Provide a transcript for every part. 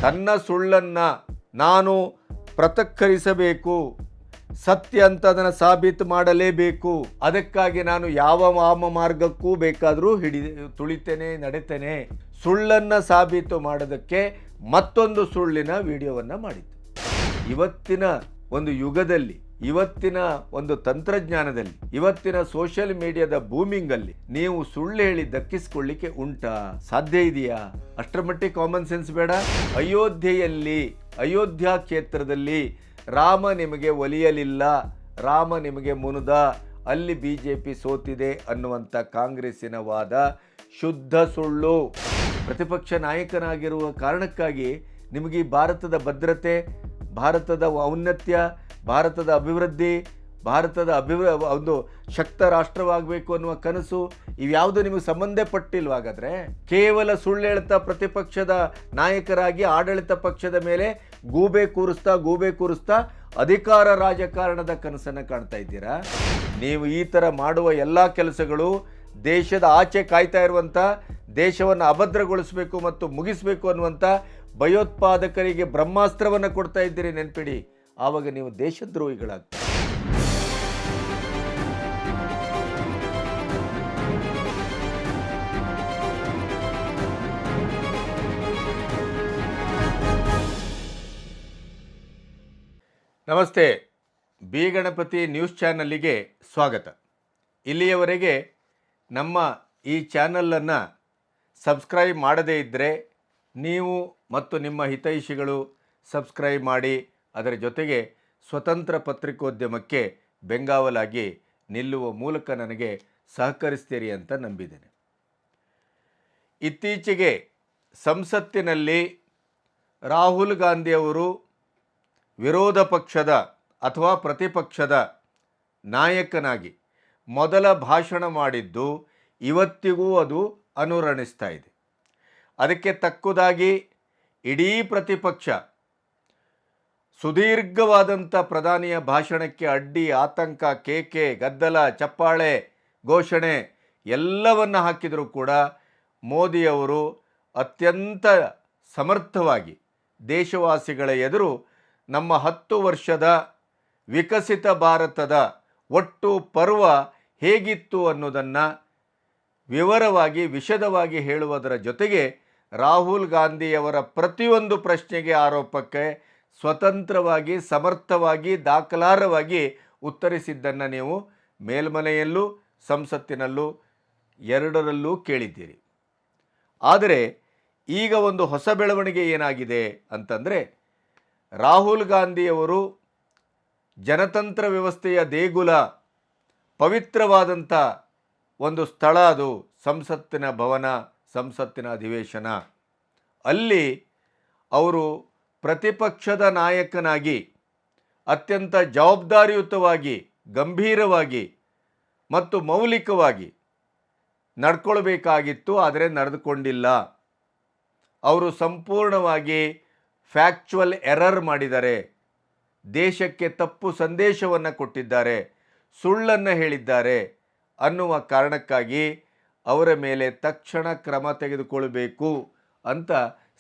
ತನ್ನ ಸುಳ್ಳನ್ನು ನಾನು ಪೃಥಕ್ಕರಿಸಬೇಕು, ಸತ್ಯ ಅಂತ ಅದನ್ನು ಸಾಬೀತು ಮಾಡಲೇಬೇಕು. ಅದಕ್ಕಾಗಿ ನಾನು ಯಾವ ವಾಮ ಮಾರ್ಗಕ್ಕೂ ಬೇಕಾದರೂ ತುಳಿತೇನೆ, ನಡೆತೇನೆ. ಸುಳ್ಳನ್ನು ಸಾಬೀತು ಮಾಡೋದಕ್ಕೆ ಮತ್ತೊಂದು ಸುಳ್ಳಿನ ವಿಡಿಯೋವನ್ನು ಮಾಡಿತ್ತು. ಇವತ್ತಿನ ಒಂದು ಯುಗದಲ್ಲಿ, ಇವತ್ತಿನ ಒಂದು ತಂತ್ರಜ್ಞಾನದಲ್ಲಿ, ಇವತ್ತಿನ ಸೋಷಿಯಲ್ ಮೀಡಿಯಾದ ಬೂಮಿಂಗಲ್ಲಿ ನೀವು ಸುಳ್ಳು ಹೇಳಿ ದಕ್ಕಿಸ್ಕೊಳ್ಳಿಕ್ಕೆ ಉಂಟಾ? ಸಾಧ್ಯ ಇದೆಯಾ? ಅಷ್ಟರ ಮಟ್ಟಿಗೆ ಕಾಮನ್ ಸೆನ್ಸ್ ಬೇಡ? ಅಯೋಧ್ಯ ಕ್ಷೇತ್ರದಲ್ಲಿ ರಾಮ ನಿಮಗೆ ಒಲಿಯಲಿಲ್ಲ, ರಾಮ ನಿಮಗೆ ಮುನುದ, ಅಲ್ಲಿ BJP ಸೋತಿದೆ ಅನ್ನುವಂಥ ಕಾಂಗ್ರೆಸ್ಸಿನ ವಾದ ಶುದ್ಧ ಸುಳ್ಳು. ಪ್ರತಿಪಕ್ಷ ನಾಯಕನಾಗಿರುವ ಕಾರಣಕ್ಕಾಗಿ ನಿಮಗೆ ಈ ಭಾರತದ ಭದ್ರತೆ, ಭಾರತದ ಔನ್ನತ್ಯ, ಭಾರತದ ಅಭಿವೃದ್ಧಿ, ಒಂದು ಶಕ್ತ ರಾಷ್ಟ್ರವಾಗಬೇಕು ಅನ್ನುವ ಕನಸು ಇವ್ಯಾವುದು ನಿಮಗೆ ಸಂಬಂಧಪಟ್ಟಿಲ್ವಾಗಾದ್ರೆ? ಕೇವಲ ಸುಳ್ಳು ಹೇಳ್ತಾ ಪ್ರತಿಪಕ್ಷದ ನಾಯಕರಾಗಿ ಆಡಳಿತ ಪಕ್ಷದ ಮೇಲೆ ಗೂಬೆ ಕೂರಿಸ್ತಾ ಅಧಿಕಾರ ರಾಜಕಾರಣದ ಕನಸನ್ನು ಕಾಣ್ತಾ ಇದ್ದೀರಾ? ನೀವು ಈ ಥರ ಮಾಡುವ ಎಲ್ಲ ಕೆಲಸಗಳು ದೇಶದ ಆಚೆ ಕಾಯ್ತಾ ಇರುವಂಥ, ದೇಶವನ್ನು ಅಭದ್ರಗೊಳಿಸಬೇಕು ಮತ್ತು ಮುಗಿಸಬೇಕು ಅನ್ನುವಂಥ ಭಯೋತ್ಪಾದಕರಿಗೆ ಬ್ರಹ್ಮಾಸ್ತ್ರವನ್ನು ಕೊಡ್ತಾ ಇದ್ದೀರಿ, ನೆನ್ಪಿಡಿ. ಆವಾಗ ನೀವು ದೇಶದ್ರೋಹಿಗಳಾಗ್ತೀರಿ. ನಮಸ್ತೆ, ಬಿ ಗಣಪತಿ ನ್ಯೂಸ್ ಚಾನಲ್ಲಿಗೆ ಸ್ವಾಗತ. ಇಲ್ಲಿಯವರೆಗೆ ನಮ್ಮ ಈ ಚಾನಲನ್ನು ಸಬ್ಸ್ಕ್ರೈಬ್ ಮಾಡದೇ ಇದ್ದರೆ ನೀವು ಮತ್ತು ನಿಮ್ಮ ಹಿತೈಷಿಗಳು ಸಬ್ಸ್ಕ್ರೈಬ್ ಮಾಡಿ, ಅದರ ಜೊತೆಗೆ ಸ್ವತಂತ್ರ ಪತ್ರಿಕೋದ್ಯಮಕ್ಕೆ ಬೆಂಗಾವಲಾಗಿ ನಿಲ್ಲುವ ಮೂಲಕ ನನಗೆ ಸಹಕರಿಸ್ತೀರಿ ಅಂತ ನಂಬಿದ್ದೇನೆ. ಇತ್ತೀಚೆಗೆ ಸಂಸತ್ತಿನಲ್ಲಿ ರಾಹುಲ್ ಗಾಂಧಿಯವರು ವಿರೋಧ ಪಕ್ಷದ ಅಥವಾ ಪ್ರತಿಪಕ್ಷದ ನಾಯಕನಾಗಿ ಮೊದಲ ಭಾಷಣ ಮಾಡಿದ್ದು ಇವತ್ತಿಗೂ ಅದು ಅನುರಣಿಸ್ತಾ ಇದೆ. ಅದಕ್ಕೆ ತಕ್ಕುದಾಗಿ ಇಡೀ ಪ್ರತಿಪಕ್ಷ ಸುದೀರ್ಘವಾದಂಥ ಪ್ರಧಾನಿಯ ಭಾಷಣಕ್ಕೆ ಅಡ್ಡಿ, ಆತಂಕ, ಕೇಕೆ, ಗದ್ದಲ, ಚಪ್ಪಾಳೆ, ಘೋಷಣೆ ಎಲ್ಲವನ್ನು ಹಾಕಿದರೂ ಕೂಡ ಮೋದಿಯವರು ಅತ್ಯಂತ ಸಮರ್ಥವಾಗಿ ದೇಶವಾಸಿಗಳ ಎದುರು ನಮ್ಮ 10 ವರ್ಷದ ವಿಕಸಿತ ಭಾರತದ ಒಟ್ಟು ಪರ್ವ ಹೇಗಿತ್ತು ಅನ್ನೋದನ್ನು ವಿವರವಾಗಿ, ವಿಶದವಾಗಿ ಹೇಳುವುದರ ಜೊತೆಗೆ ರಾಹುಲ್ ಗಾಂಧಿಯವರ ಪ್ರತಿಯೊಂದು ಪ್ರಶ್ನೆಗೆ, ಆರೋಪಕ್ಕೆ ಸ್ವತಂತ್ರವಾಗಿ, ಸಮರ್ಥವಾಗಿ, ದಾಖಲಾರವಾಗಿ ಉತ್ತರಿಸಿದ್ದನ್ನು ನೀವು ಮೇಲ್ಮನೆಯಲ್ಲೂ ಸಂಸತ್ತಿನಲ್ಲೂ ಎರಡರಲ್ಲೂ ಕೇಳಿದ್ದೀರಿ. ಆದರೆ ಈಗ ಒಂದು ಹೊಸ ಬೆಳವಣಿಗೆ ಏನಾಗಿದೆ ಅಂತಂದರೆ, ರಾಹುಲ್ ಗಾಂಧಿಯವರು ಜನತಂತ್ರ ವ್ಯವಸ್ಥೆಯ ದೇಗುಲ, ಪವಿತ್ರವಾದಂಥ ಒಂದು ಸ್ಥಳ ಅದು ಸಂಸತ್ತಿನ ಭವನ, ಸಂಸತ್ತಿನ ಅಧಿವೇಶನ. ಅಲ್ಲಿ ಅವರು ಪ್ರತಿಪಕ್ಷದ ನಾಯಕನಾಗಿ ಅತ್ಯಂತ ಜವಾಬ್ದಾರಿಯುತವಾಗಿ, ಗಂಭೀರವಾಗಿ ಮತ್ತು ಮೌಲಿಕವಾಗಿ ನಡ್ಕೊಳ್ಬೇಕಾಗಿತ್ತು, ಆದರೆ ನಡೆದುಕೊಂಡಿಲ್ಲ. ಅವರು ಸಂಪೂರ್ಣವಾಗಿ ಫ್ಯಾಕ್ಚುವಲ್ ಎರರ್ ಮಾಡಿದ್ದಾರೆ, ದೇಶಕ್ಕೆ ತಪ್ಪು ಸಂದೇಶವನ್ನು ಕೊಟ್ಟಿದ್ದಾರೆ, ಸುಳ್ಳನ್ನು ಹೇಳಿದ್ದಾರೆ ಅನ್ನುವ ಕಾರಣಕ್ಕಾಗಿ ಅವರ ಮೇಲೆ ತಕ್ಷಣ ಕ್ರಮ ತೆಗೆದುಕೊಳ್ಳಬೇಕು ಅಂತ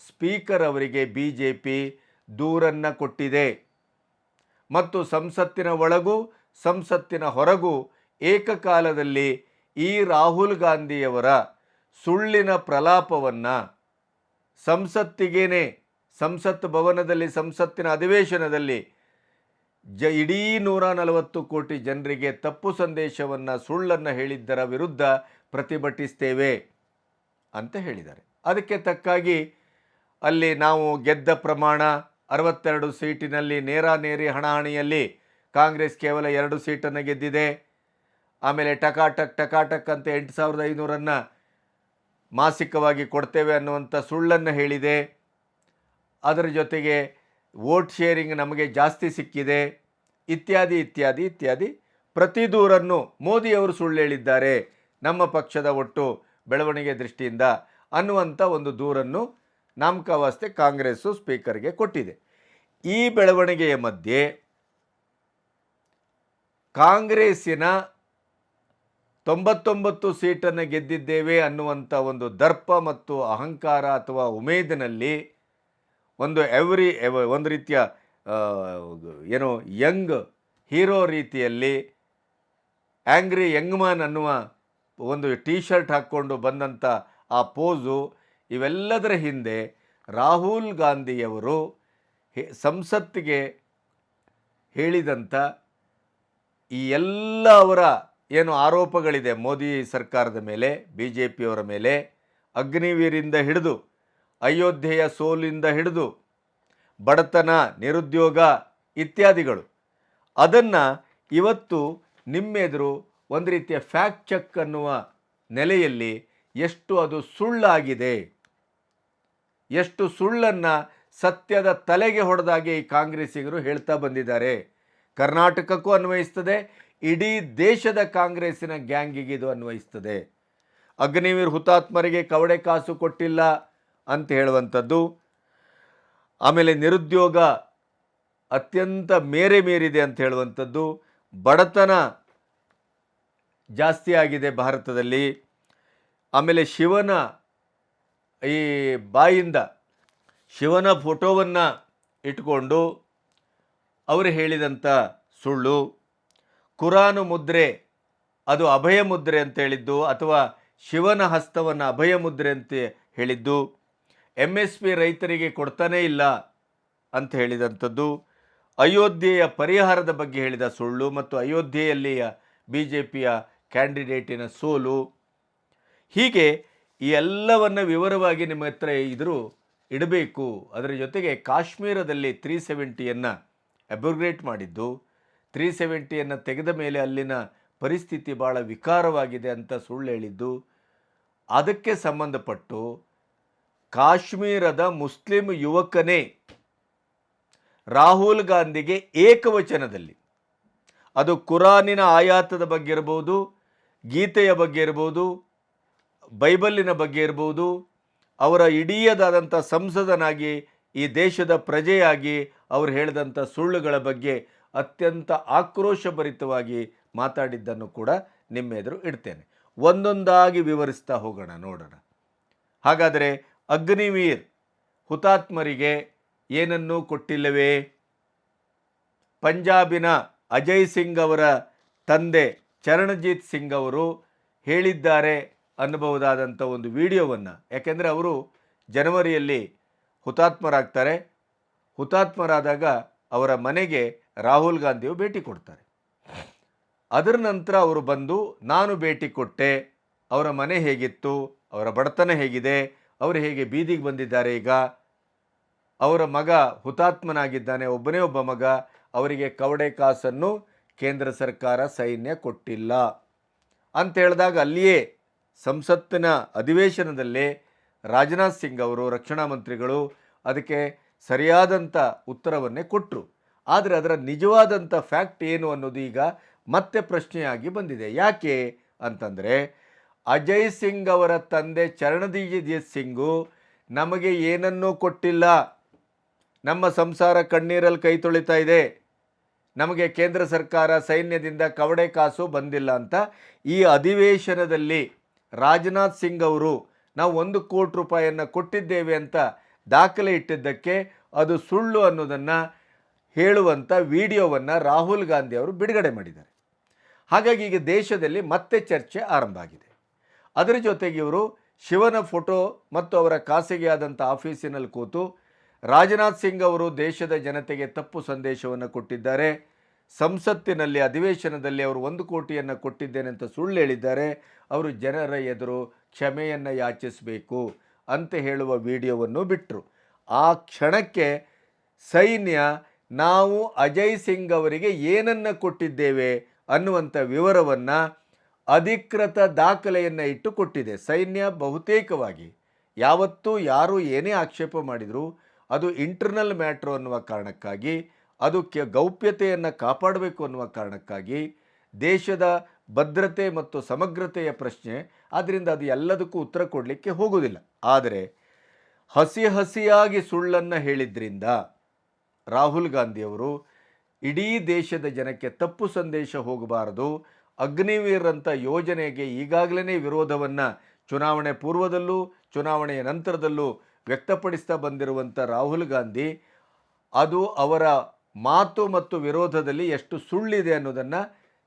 ಸ್ಪೀಕರ್ ಅವರಿಗೆ BJP ದೂರನ್ನು ಕೊಟ್ಟಿದೆ. ಮತ್ತು ಸಂಸತ್ತಿನ ಒಳಗೂ ಸಂಸತ್ತಿನ ಹೊರಗೂ ಏಕಕಾಲದಲ್ಲಿ ಈ ರಾಹುಲ್ ಗಾಂಧಿಯವರ ಸುಳ್ಳಿನ ಪ್ರಲಾಪವನ್ನು ಸಂಸತ್ ಭವನದಲ್ಲಿ, ಸಂಸತ್ತಿನ ಅಧಿವೇಶನದಲ್ಲಿ ಇಡೀ 140 ಕೋಟಿ ಜನರಿಗೆ ತಪ್ಪು ಸಂದೇಶವನ್ನು, ಸುಳ್ಳನ್ನು ಹೇಳಿದ್ದರ ವಿರುದ್ಧ ಪ್ರತಿಭಟಿಸ್ತೇವೆ ಅಂತ ಹೇಳಿದ್ದಾರೆ. ಅದಕ್ಕೆ ತಕ್ಕಾಗಿ ಅಲ್ಲಿ ನಾವು ಗೆದ್ದ ಪ್ರಮಾಣ 62 ಸೀಟಿನಲ್ಲಿ ನೇರಾನೇರಿ ಹಣಾಹಣಿಯಲ್ಲಿ ಕಾಂಗ್ರೆಸ್ ಕೇವಲ 2 ಸೀಟನ್ನು ಗೆದ್ದಿದೆ. ಆಮೇಲೆ ಟಕಾಟಕ್ ಅಂತ 8,500 ಮಾಸಿಕವಾಗಿ ಕೊಡ್ತೇವೆ ಅನ್ನುವಂಥ ಸುಳ್ಳನ್ನು ಹೇಳಿದೆ. ಅದರ ಜೊತೆಗೆ ವೋಟ್ ಶೇರಿಂಗ್ ನಮಗೆ ಜಾಸ್ತಿ ಸಿಕ್ಕಿದೆ, ಇತ್ಯಾದಿ ಪ್ರತಿ ದೂರನ್ನು ಮೋದಿಯವರು ಸುಳ್ಳು ಹೇಳಿದ್ದಾರೆ ನಮ್ಮ ಪಕ್ಷದ ಒಟ್ಟು ಬೆಳವಣಿಗೆ ದೃಷ್ಟಿಯಿಂದ ಅನ್ನುವಂಥ ಒಂದು ದೂರನ್ನು ನಾಮಕಾವಸ್ಥೆ ಕಾಂಗ್ರೆಸ್ಸು ಸ್ಪೀಕರ್ಗೆ ಕೊಟ್ಟಿದೆ. ಈ ಬೆಳವಣಿಗೆಯ ಮಧ್ಯೆ ಕಾಂಗ್ರೆಸ್ಸಿನ 99 ಸೀಟನ್ನು ಗೆದ್ದಿದ್ದೇವೆ ಅನ್ನುವಂಥ ಒಂದು ದರ್ಪ ಮತ್ತು ಅಹಂಕಾರ ಅಥವಾ ಉಮೇದಿನಲ್ಲಿ ಒಂದು ರೀತಿಯ ಆ, ಏನು ಯಂಗ್ ಹೀರೋ ರೀತಿಯಲ್ಲಿ ಆ್ಯಂಗ್ರಿ ಯಂಗ್ ಮ್ಯಾನ್ ಅನ್ನುವ ಒಂದು ಟೀ ಶರ್ಟ್ ಹಾಕ್ಕೊಂಡು ಬಂದಂಥ ಆ ಪೋಸು, ಇವೆಲ್ಲದರ ಹಿಂದೆ ರಾಹುಲ್ ಗಾಂಧಿಯವರು ಸಂಸತ್ತಿಗೆ ಹೇಳಿದಂಥ ಈ ಎಲ್ಲ ಅವರ ಏನು ಆರೋಪಗಳಿದೆ ಮೋದಿ ಸರ್ಕಾರದ ಮೇಲೆ, ಬಿ ಜೆ ಪಿಯವರ ಮೇಲೆ, ಅಗ್ನಿವೀರಿಂದ ಹಿಡಿದು ಅಯೋಧ್ಯೆಯ ಸೋಲಿಂದ ಹಿಡಿದು ಬಡತನ, ನಿರುದ್ಯೋಗ ಇತ್ಯಾದಿಗಳು, ಅದನ್ನು ಇವತ್ತು ನಿಮ್ಮೆದುರು ಒಂದು ರೀತಿಯ ಫ್ಯಾಕ್ಟ್ ಚೆಕ್ ಅನ್ನುವ ನೆಲೆಯಲ್ಲಿ ಎಷ್ಟು ಅದು ಸುಳ್ಳಾಗಿದೆ, ಎಷ್ಟು ಸುಳ್ಳನ್ನು ಸತ್ಯದ ತಲೆಗೆ ಹೊಡೆದಾಗೆ ಈ ಕಾಂಗ್ರೆಸ್ಸಿಗರು ಹೇಳ್ತಾ ಬಂದಿದ್ದಾರೆ. ಕರ್ನಾಟಕಕ್ಕೂ ಅನ್ವಯಿಸ್ತದೆ, ಇಡೀ ದೇಶದ ಕಾಂಗ್ರೆಸ್ಸಿನ ಗ್ಯಾಂಗಿಗೆ ಇದು ಅನ್ವಯಿಸ್ತದೆ. ಅಗ್ನಿವೀರ್ ಹುತಾತ್ಮರಿಗೆ ಕವಡೆ ಕಾಸು ಕೊಟ್ಟಿಲ್ಲ ಅಂತ ಹೇಳುವಂಥದ್ದು, ಆಮೇಲೆ ನಿರುದ್ಯೋಗ ಅತ್ಯಂತ ಮೀರಿದೆ ಅಂತ ಹೇಳುವಂಥದ್ದು, ಬಡತನ ಜಾಸ್ತಿ ಆಗಿದೆ ಭಾರತದಲ್ಲಿ, ಆಮೇಲೆ ಶಿವನ ಈ ಬಾಯಿಂದ ಶಿವನ ಫೋಟೋವನ್ನು ಇಟ್ಕೊಂಡು ಅವರು ಹೇಳಿದಂಥ ಸುಳ್ಳು, ಕುರಾನು ಮುದ್ರೆ ಅದು ಅಭಯ ಮುದ್ರೆ ಅಂತ ಹೇಳಿದ್ದು, ಅಥವಾ ಶಿವನ ಹಸ್ತವನ್ನು ಅಭಯ ಮುದ್ರೆ ಅಂತ ಹೇಳಿದ್ದು, MSP ರೈತರಿಗೆ ಕೊಡ್ತಾನೇ ಇಲ್ಲ ಅಂತ ಹೇಳಿದಂಥದ್ದು, ಅಯೋಧ್ಯೆಯ ಪರಿಹಾರದ ಬಗ್ಗೆ ಹೇಳಿದ ಸುಳ್ಳು, ಮತ್ತು ಅಯೋಧ್ಯೆಯಲ್ಲಿಯ BJPಯ ಕ್ಯಾಂಡಿಡೇಟಿನ ಸೋಲು, ಹೀಗೆ ಈ ಎಲ್ಲವನ್ನು ವಿವರವಾಗಿ ನಿಮ್ಮ ಹತ್ರ ಇಡಬೇಕು. ಅದರ ಜೊತೆಗೆ ಕಾಶ್ಮೀರದಲ್ಲಿ 370ಯನ್ನು ಅಬ್ರೋಗೇಟ್ ಮಾಡಿದ್ದು, 370ಯನ್ನು ತೆಗೆದ ಮೇಲೆ ಅಲ್ಲಿನ ಪರಿಸ್ಥಿತಿ ಭಾಳ ವಿಕಾರವಾಗಿದೆ ಅಂತ ಸುಳ್ಳು ಹೇಳಿದ್ದು, ಅದಕ್ಕೆ ಸಂಬಂಧಪಟ್ಟು ಕಾಶ್ಮೀರದ ಮುಸ್ಲಿಂ ಯುವಕನೇ ರಾಹುಲ್ ಗಾಂಧಿಗೆ ಏಕವಚನದಲ್ಲಿ, ಅದು ಕುರಾನಿನ ಆಯಾತದ ಬಗ್ಗೆ ಇರ್ಬೋದು, ಗೀತೆಯ ಬಗ್ಗೆ ಇರ್ಬೋದು, ಬೈಬಲಿನ ಬಗ್ಗೆ ಇರ್ಬೋದು, ಅವರ ಇಡೀದಾದಂಥ ಸಂಸದನಾಗಿ ಈ ದೇಶದ ಪ್ರಜೆಯಾಗಿ ಅವರು ಹೇಳಿದಂಥ ಸುಳ್ಳುಗಳ ಬಗ್ಗೆ ಅತ್ಯಂತ ಆಕ್ರೋಶಭರಿತವಾಗಿ ಮಾತಾಡಿದ್ದನ್ನು ಕೂಡ ನಿಮ್ಮ ಎದುರು ಇಡ್ತೇನೆ. ಒಂದೊಂದಾಗಿ ವಿವರಿಸ್ತಾ ಹೋಗೋಣ, ನೋಡೋಣ. ಹಾಗಾದರೆ ಅಗ್ನಿವೀರ್ ಹುತಾತ್ಮರಿಗೆ ಏನನ್ನೂ ಕೊಟ್ಟಿಲ್ಲವೇ? ಪಂಜಾಬಿನ ಅಜಯ್ ಸಿಂಗ್ ಅವರ ತಂದೆ ಚರಣಜೀತ್ ಸಿಂಗ್ ಅವರು ಹೇಳಿದ್ದಾರೆ ಅನ್ನಬಹುದಾದಂಥ ಒಂದು ವಿಡಿಯೋವನ್ನು, ಯಾಕೆಂದರೆ ಅವರು ಜನವರಿಯಲ್ಲಿ ಹುತಾತ್ಮರಾಗ್ತಾರೆ. ಹುತಾತ್ಮರಾದಾಗ ಅವರ ಮನೆಗೆ ರಾಹುಲ್ ಗಾಂಧಿಯು ಭೇಟಿ ಕೊಡ್ತಾರೆ. ಅದರ ನಂತರ ಅವರು ಬಂದು, ನಾನು ಭೇಟಿ ಕೊಟ್ಟೆ, ಅವರ ಮನೆ ಹೇಗಿತ್ತು, ಅವರ ಬಡತನ ಹೇಗಿದೆ, ಅವರು ಹೇಗೆ ಬೀದಿಗೆ ಬಂದಿದ್ದಾರೆ, ಈಗ ಅವರ ಮಗ ಹುತಾತ್ಮನಾಗಿದ್ದಾನೆ, ಒಬ್ಬನೇ ಒಬ್ಬ ಮಗ, ಅವರಿಗೆ ಕವಡೆ ಕಾಸನ್ನು ಕೇಂದ್ರ ಸರ್ಕಾರ ಸೈನ್ಯ ಕೊಟ್ಟಿಲ್ಲ ಅಂತ ಹೇಳಿದಾಗ, ಅಲ್ಲಿಯೇ ಸಂಸತ್ತಿನ ಅಧಿವೇಶನದಲ್ಲೇ ರಾಜನಾಥ್ ಸಿಂಗ್ ಅವರು, ರಕ್ಷಣಾ ಮಂತ್ರಿಗಳು, ಅದಕ್ಕೆ ಸರಿಯಾದಂಥ ಉತ್ತರವನ್ನೇ ಕೊಟ್ಟರು. ಆದರೆ ಅದರ ನಿಜವಾದಂಥ ಫ್ಯಾಕ್ಟ್ ಏನು ಅನ್ನೋದು ಈಗ ಮತ್ತೆ ಪ್ರಶ್ನೆಯಾಗಿ ಬಂದಿದೆ. ಯಾಕೆ ಅಂತಂದರೆ, ಅಜಯ್ ಸಿಂಗ್ ಅವರ ತಂದೆ ಚರಣಜೀತ್ ಸಿಂಗು ನಮಗೆ ಏನನ್ನೂ ಕೊಟ್ಟಿಲ್ಲ, ನಮ್ಮ ಸಂಸಾರ ಕಣ್ಣೀರಲ್ಲಿ ಕೈ ತೊಳಿತಾ ಇದೆ, ನಮಗೆ ಕೇಂದ್ರ ಸರ್ಕಾರ ಸೈನ್ಯದಿಂದ ಕವಡೆ ಕಾಸು ಬಂದಿಲ್ಲ ಅಂತ ಈ ಅಧಿವೇಶನದಲ್ಲಿ ರಾಜನಾಥ್ ಸಿಂಗ್ ಅವರು ನಾವು 1 ಕೋಟಿ ರೂಪಾಯಿಯನ್ನು ಕೊಟ್ಟಿದ್ದೇವೆ ಅಂತ ದಾಖಲೆ ಇಟ್ಟಿದ್ದಕ್ಕೆ ಅದು ಸುಳ್ಳು ಅನ್ನೋದನ್ನು ಹೇಳುವಂಥ ವಿಡಿಯೋವನ್ನು ರಾಹುಲ್ ಗಾಂಧಿ ಅವರು ಬಿಡುಗಡೆ ಮಾಡಿದ್ದಾರೆ. ಹಾಗಾಗಿ ಈಗ ದೇಶದಲ್ಲಿ ಮತ್ತೆ ಚರ್ಚೆ ಆರಂಭ ಆಗಿದೆ. ಅದರ ಜೊತೆಗೆ ಇವರು ಶಿವನ ಫೋಟೋ ಮತ್ತು ಅವರ ಖಾಸಗಿಯಾದಂಥ ಆಫೀಸಿನಲ್ಲಿ ಕೂತು ರಾಜನಾಥ್ ಸಿಂಗ್ ಅವರು ದೇಶದ ಜನತೆಗೆ ತಪ್ಪು ಸಂದೇಶವನ್ನು ಕೊಟ್ಟಿದ್ದಾರೆ, ಸಂಸತ್ತಿನಲ್ಲಿ ಅಧಿವೇಶನದಲ್ಲಿ ಅವರು 1 ಕೋಟಿಯನ್ನು ಕೊಟ್ಟಿದ್ದೇನೆ ಅಂತ ಸುಳ್ಳು ಹೇಳಿದ್ದಾರೆ, ಅವರು ಜನರ ಎದುರು ಕ್ಷಮೆಯನ್ನು ಯಾಚಿಸಬೇಕು ಅಂತ ಹೇಳುವ ವಿಡಿಯೋವನ್ನು ಬಿಟ್ಟರು. ಆ ಕ್ಷಣಕ್ಕೆ ಸೈನ್ಯ ನಾವು ಅಜಯ್ ಸಿಂಗ್ ಅವರಿಗೆ ಏನನ್ನು ಕೊಟ್ಟಿದ್ದೇವೆ ಅನ್ನುವಂಥ ವಿವರವನ್ನು ಅಧಿಕೃತ ದಾಖಲೆಯನ್ನು ಇಟ್ಟು ಕೊಟ್ಟಿದೆ. ಸೈನ್ಯ ಬಹುತೇಕವಾಗಿ ಯಾವತ್ತೂ ಯಾರು ಏನೇ ಆಕ್ಷೇಪ ಮಾಡಿದರೂ ಅದು ಇಂಟರ್ನಲ್ ಮ್ಯಾಟ್ರು ಅನ್ನುವ ಕಾರಣಕ್ಕಾಗಿ, ಅದು ಗೌಪ್ಯತೆಯನ್ನು ಕಾಪಾಡಬೇಕು ಅನ್ನುವ ಕಾರಣಕ್ಕಾಗಿ, ದೇಶದ ಭದ್ರತೆ ಮತ್ತು ಸಮಗ್ರತೆಯ ಪ್ರಶ್ನೆ, ಆದ್ದರಿಂದ ಅದು ಎಲ್ಲದಕ್ಕೂ ಉತ್ತರ ಕೊಡಲಿಕ್ಕೆ ಹೋಗೋದಿಲ್ಲ. ಆದರೆ ಹಸಿಯಾಗಿ ಸುಳ್ಳನ್ನು ಹೇಳಿದ್ರಿಂದ ರಾಹುಲ್ ಗಾಂಧಿಯವರು ಇಡೀ ದೇಶದ ಜನಕ್ಕೆ ತಪ್ಪು ಸಂದೇಶ ಹೋಗಬಾರದು, ಅಗ್ನಿವೀರ್ ಅಂತ ಯೋಜನೆಗೆ ಈಗಾಗಲೇ ವಿರೋಧವನ್ನು ಚುನಾವಣೆ ಪೂರ್ವದಲ್ಲೂ ಚುನಾವಣೆಯ ನಂತರದಲ್ಲೂ ವ್ಯಕ್ತಪಡಿಸ್ತಾ ಬಂದಿರುವಂಥ ರಾಹುಲ್ ಗಾಂಧಿ ಅದು ಅವರ ಮಾತು ಮತ್ತು ವಿರೋಧದಲ್ಲಿ ಎಷ್ಟು ಸುಳ್ಳಿದೆ ಅನ್ನೋದನ್ನು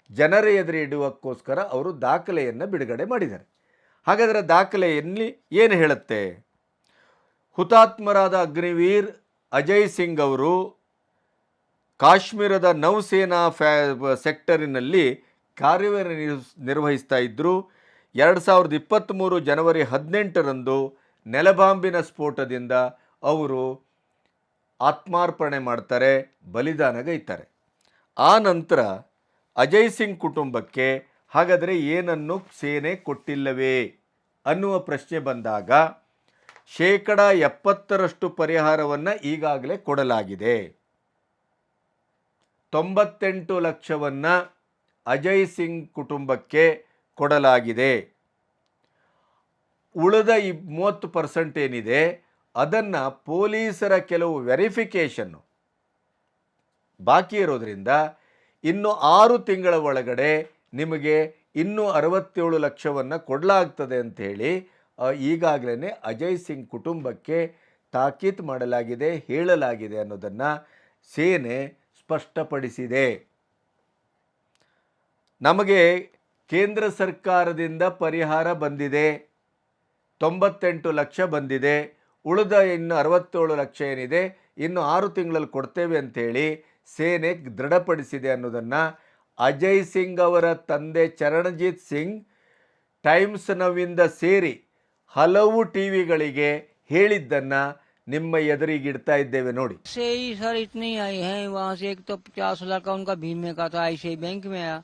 ಜನರ ಎದುರು ಇಡುವಕ್ಕೋಸ್ಕರ ಅವರು ದಾಖಲೆಯನ್ನು ಬಿಡುಗಡೆ ಮಾಡಿದ್ದಾರೆ. ಹಾಗಾದರೆ ದಾಖಲೆಯಲ್ಲಿ ಏನು ಹೇಳುತ್ತೆ? ಹುತಾತ್ಮರಾದ ಅಗ್ನಿವೀರ್ ಅಜಯ್ ಸಿಂಗ್ ಅವರು ಕಾಶ್ಮೀರದ ನೌಸೇನಾ ಸೆಕ್ಟರಿನಲ್ಲಿ ಕಾರ್ಯನಿರ್ವಹಿಸ್ತಾ ಇದ್ದರು. 2023 ಜನವರಿ 18ರಂದು ನೆಲಬಾಂಬಿನ ಸ್ಫೋಟದಿಂದ ಅವರು ಆತ್ಮಾರ್ಪಣೆ ಮಾಡ್ತಾರೆ, ಬಲಿದಾನಗೈತಾರೆ. ಆ ನಂತರ ಅಜಯ್ ಸಿಂಗ್ ಕುಟುಂಬಕ್ಕೆ ಹಾಗಾದರೆ ಏನನ್ನು ಸೇನೆ ಕೊಟ್ಟಿಲ್ಲವೇ ಅನ್ನುವ ಪ್ರಶ್ನೆ ಬಂದಾಗ 70% ಪರಿಹಾರವನ್ನು ಈಗಾಗಲೇ ಕೊಡಲಾಗಿದೆ. 98 ಲಕ್ಷವನ್ನು ಅಜಯ್ ಸಿಂಗ್ ಕುಟುಂಬಕ್ಕೆ ಕೊಡಲಾಗಿದೆ. ಉಳಿದ 30% ಏನಿದೆ ಅದನ್ನು ಪೊಲೀಸರ ಕೆಲವು ವೆರಿಫಿಕೇಷನ್ನು ಬಾಕಿ ಇರೋದ್ರಿಂದ ಇನ್ನು 6 ತಿಂಗಳ ಒಳಗಡೆ ನಿಮಗೆ ಇನ್ನೂ 67 ಲಕ್ಷವನ್ನು ಕೊಡಲಾಗ್ತದೆ ಅಂಥೇಳಿ ಈಗಾಗಲೇ ಅಜಯ್ ಸಿಂಗ್ ಕುಟುಂಬಕ್ಕೆ ತಾಕೀತು ಮಾಡಲಾಗಿದೆ, ಹೇಳಲಾಗಿದೆ ಅನ್ನೋದನ್ನು ಸೇನೆ ಸ್ಪಷ್ಟಪಡಿಸಿದೆ. ನಮಗೆ ಕೇಂದ್ರ ಸರ್ಕಾರದಿಂದ ಪರಿಹಾರ ಬಂದಿದೆ, 98 ಲಕ್ಷ ಬಂದಿದೆ, ಉಳಿದ ಇನ್ನು 67 ಲಕ್ಷ ಏನಿದೆ ಇನ್ನು 6 ತಿಂಗಳಲ್ಲಿ ಕೊಡ್ತೇವೆ ಅಂಥೇಳಿ ಸೇನೆ ದೃಢಪಡಿಸಿದೆ ಅನ್ನೋದನ್ನು ಅಜಯ್ ಸಿಂಗ್ ಅವರ ತಂದೆ ಚರಣಜಿತ್ ಸಿಂಗ್ ಟೈಮ್ಸ್ ನೌವಿಂದ ಸೇರಿ ಹಲವು ಟಿವಿಗಳಿಗೆ ಹೇಳಿದ್ದನ್ನು ನಿಮ್ಮ ಎದುರಿಗಿಡ್ತಾ ಇದ್ದೇವೆ ನೋಡಿ. सर इतनी आई है वहाँ से, एक तो 50 लाख का उनका बीमे का था, ICICI बैंक में आया,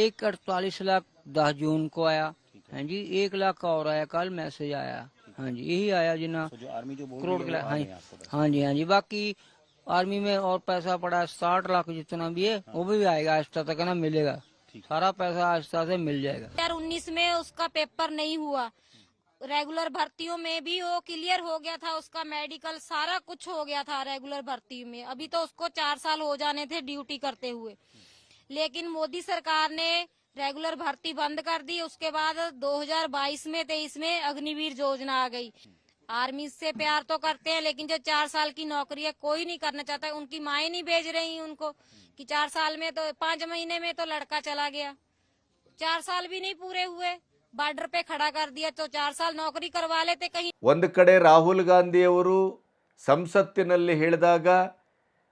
एक 48 लाख 10 जून को आया, हाँ जी 1 लाख का और आया, कल मैसेज आया, हाँ जी यही आया जी ना, करोड़ के, हाँ जी बाकी आर्मी में और पैसा पड़ा 60 लाख जितना भी है वो भी आएगा, आहिस्ता तक ना मिलेगा, सारा पैसा आहिस्ता से मिल जाएगा। 2019 में उसका पेपर नहीं हुआ, रेगुलर भर्तियों में भी वो क्लियर हो गया था, उसका मेडिकल सारा कुछ हो गया था रेगुलर भर्ती में। अभी तो उसको 4 साल हो जाने थे ड्यूटी करते हुए, लेकिन मोदी सरकार ने रेगुलर भर्ती बंद कर दी। उसके बाद 2022 में 23 में अग्निवीर योजना आ गई। आर्मी से प्यार तो करते हैं लेकिन जो 4 साल की नौकरी है कोई नहीं करना चाहता। उनकी माएँ नहीं भेज रही उनको कि 4 साल में तो 5 महीने में तो लड़का चला गया, 4 साल भी नहीं पूरे हुए, ಬಾರ್ಡರ್ पे खड़ा कर दिया, तो 4 साल नौकरी करवा लेते कहीं। ಒಂದು ಕಡೆ ರಾಹುಲ್ ಗಾಂಧಿ ಅವರು ಸಂಸತ್ತಿನಲ್ಲಿ ಹೇಳಿದಾಗ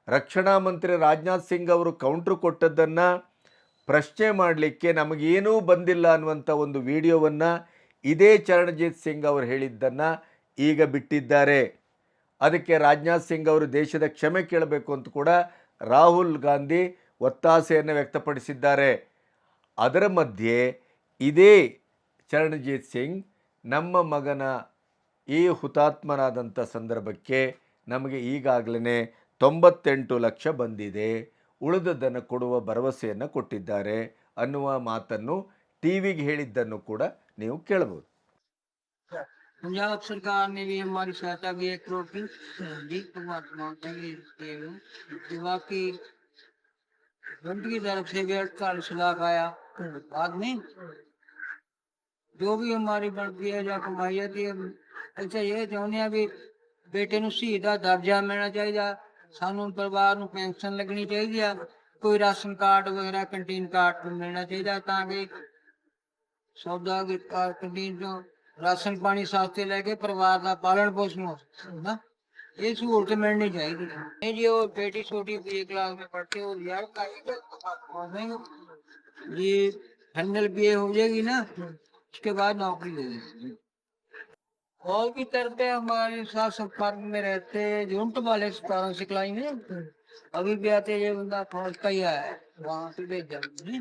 ರಕ್ಷಣಾ ಮಂತ್ರಿ ರಾಜನಾಥ್ ಸಿಂಗ್ ಅವರು ಕೌಂಟ್ರ್ ಕೊಟ್ಟದ್ದನ್ನು ಪ್ರಶ್ನೆ ಮಾಡಲಿಕ್ಕೆ ನಮಗೇನೂ ಬಂದಿಲ್ಲ ಅನ್ನುವಂಥ ಒಂದು ವಿಡಿಯೋವನ್ನು ಇದೇ ಚರಣಜಿತ್ ಸಿಂಗ್ ಅವರು ಹೇಳಿದ್ದನ್ನು ಈಗ ಬಿಟ್ಟಿದ್ದಾರೆ. ಅದಕ್ಕೆ ರಾಜನಾಥ್ ಸಿಂಗ್ ಅವರು ದೇಶದ ಕ್ಷಮೆ ಕೇಳಬೇಕು ಅಂತ ಕೂಡ ರಾಹುಲ್ ಗಾಂಧಿ ಒತ್ತಾಸೆಯನ್ನು ವ್ಯಕ್ತಪಡಿಸಿದ್ದಾರೆ. ಅದರ ಮಧ್ಯೆ ಇದೇ ಚರಣಜಿತ್ ಸಿಂಗ್ ನಮ್ಮ ಮಗನ ಈ ಹುತಾತ್ಮನಾದಂಥ ಸಂದರ್ಭಕ್ಕೆ ನಮಗೆ ಈಗಾಗಲೇ 98 ಲಕ್ಷ ಬಂದಿದೆ, ಉಳಿದದ್ದನ್ನು ಕೊಡುವ ಭರವಸೆಯನ್ನು ಕೊಟ್ಟಿದ್ದಾರೆ ಅನ್ನುವ ಮಾತನ್ನು ಟಿವಿಗೆ ಹೇಳಿದ್ದನ್ನು ಕೂಡ ನೀವು ಕೇಳಬಹುದು. पंजाब सरकार ने भी हमारी सहायता की 1 करोड़ की बाकी फ्रंट की तरफ से भी 48 लाख आया। बाद में जो भी हमारी बनती है जो कमाई जाती है, अच्छा ये चाहते हैं भी बेटे ਨੂੰ ਸ਼ਹੀਦ ਦਾ ਦਰਜਾ ਮਿਲਣਾ ਚਾਹੀਦਾ, ਸਾਨੂੰ ਪਰਿਵਾਰ ਨੂੰ ਪੈਨਸ਼ਨ ਲੱਗਣੀ ਚਾਹੀਦੀ ਆ, ਕੋਈ ਰਾਸ਼ਨ ਕਾਰਡ ਵਗੈਰਾ ਕੰਟੀਨ ਕਾਰਡ ਮਿਲਣਾ ਚਾਹੀਦਾ ਤਾਂ ਕਿ ਸੌਦਾ ਕੰਟੀਨ ਤੋਂ ਰਾਸ਼ਨ ਪਾਣੀ ਸਸਤੇ ਲੈ ਕੇ ਪਰਿਵਾਰ ਦਾ ਪਾਲਣ ਪੋਸ਼ਣ ਹੋ ਸਕਦਾ। ये सहूलत मिलनी चाहिए। नहीं जी वो बेटी छोटी 1 क्लास में पढ़ती हो यार जी फाइनल बीए हो जाएगी ना, उसके बाद नौकरी दे देंगे। और की तरफ हमारे साथ संपर्क में रहते झुंट वाले 17 सिखलाई में अभी भी आते, ये बंदा फौज का ही है, वहाँ से भेज जाते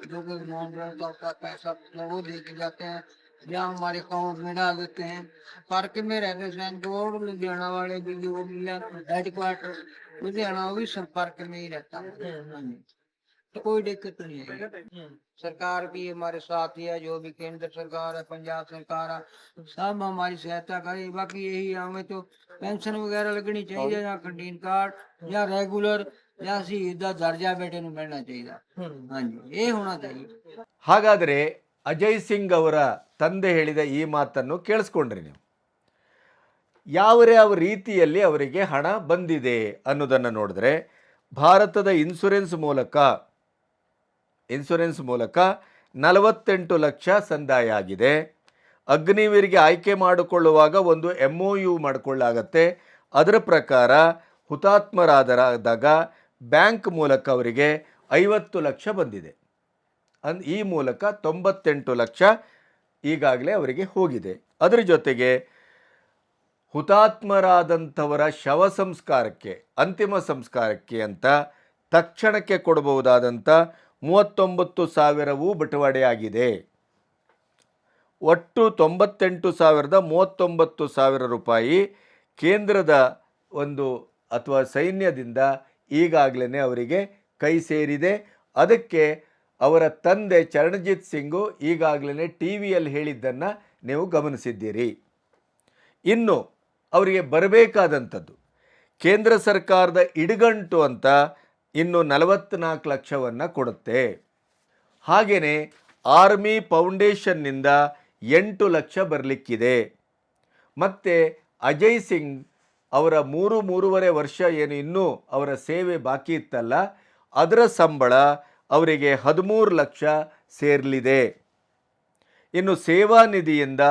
जो कि नॉन का पैसा वो दे के जाते हैं या हमारे अकाउंट में डाल देते हैं। पार्क में रहते सैनपुर लुधियाना वाले भी जो हेडक्वार्टर लुधियाना वो भी संपर्क में ही रहता है, तो कोई दिक्कत नहीं है। सरकार भी हमारे साथ ही है, जो भी केंद्र सरकार है पंजाब सरकार है सब हमारी सहायता करे। बाकी यही हमें तो पेंशन वगैरह लगनी चाहिए या कंटीन कार्ड या रेगुलर या शहीद का दर्जा बेटे को मिलना चाहिए। हाँ जी ये होना चाहिए। ಹಾಗಾದರೆ ಅಜಯ್ ಸಿಂಗ್ ಅವರ ತಂದೆ ಹೇಳಿದ ಈ ಮಾತನ್ನು ಕೇಳಿಸ್ಕೊಂಡ್ರಿ ನೀವು. ಯಾವ ರೀತಿಯಲ್ಲಿ ಅವರಿಗೆ ಹಣ ಬಂದಿದೆ ಅನ್ನೋದನ್ನು ನೋಡಿದ್ರೆ ಭಾರತದ ಇನ್ಶೂರೆನ್ಸ್ ಮೂಲಕ 48 ಲಕ್ಷ ಸಂದಾಯ ಆಗಿದೆ. ಅಗ್ನಿವೀರಿಗೆ ಆಯ್ಕೆ ಮಾಡಿಕೊಳ್ಳುವಾಗ ಒಂದು MOU ಮಾಡಿಕೊಳ್ಳಾಗತ್ತೆ. ಅದರ ಪ್ರಕಾರ ಹುತಾತ್ಮರಾದಾಗ ಬ್ಯಾಂಕ್ ಮೂಲಕ ಅವರಿಗೆ 50 ಲಕ್ಷ ಬಂದಿದೆ. ಈ ಮೂಲಕ 98 ಲಕ್ಷ ಈಗಾಗಲೇ ಅವರಿಗೆ ಹೋಗಿದೆ. ಅದರ ಜೊತೆಗೆ ಹುತಾತ್ಮರಾದಂಥವರ ಶವ ಸಂಸ್ಕಾರಕ್ಕೆ, ಅಂತಿಮ ಸಂಸ್ಕಾರಕ್ಕೆ ಅಂತ ತಕ್ಷಣಕ್ಕೆ ಕೊಡಬಹುದಾದಂಥ 39,000 ಬಟವಾಡೆಯಾಗಿದೆ. ಒಟ್ಟು 98,039,000 ರೂಪಾಯಿ ಕೇಂದ್ರದ ಅಥವಾ ಸೈನ್ಯದಿಂದ ಈಗಾಗಲೇ ಅವರಿಗೆ ಕೈ ಸೇರಿದೆ. ಅದಕ್ಕೆ ಅವರ ತಂದೆ ಚರಣಜಿತ್ ಸಿಂಗು ಈಗಾಗಲೇ ಟಿವಿಯಲ್ಲಿ ಹೇಳಿದ್ದನ್ನು ನೀವು ಗಮನಿಸಿದ್ದೀರಿ. ಇನ್ನು ಅವರಿಗೆ ಬರಬೇಕಾದಂಥದ್ದು ಕೇಂದ್ರ ಸರ್ಕಾರದ ಇಡುಗಂಟು ಅಂತ ಇನ್ನು 44 ಲಕ್ಷವನ್ನು ಕೊಡುತ್ತೆ. ಹಾಗೆಯೇ ಆರ್ಮಿ ಫೌಂಡೇಶನ್ನಿಂದ 8 ಲಕ್ಷ ಬರಲಿಕ್ಕಿದೆ. ಮತ್ತು ಅಜಯ್ ಸಿಂಗ್ ಅವರ 3.5 ವರ್ಷ ಏನು ಇನ್ನೂ ಅವರ ಸೇವೆ ಬಾಕಿ ಇತ್ತಲ್ಲ, ಅದರ ಸಂಬಳ ಅವರಿಗೆ 13 ಲಕ್ಷ ಸೇರಲಿದೆ. ಇನ್ನು ಸೇವಾ ನಿಧಿಯಿಂದ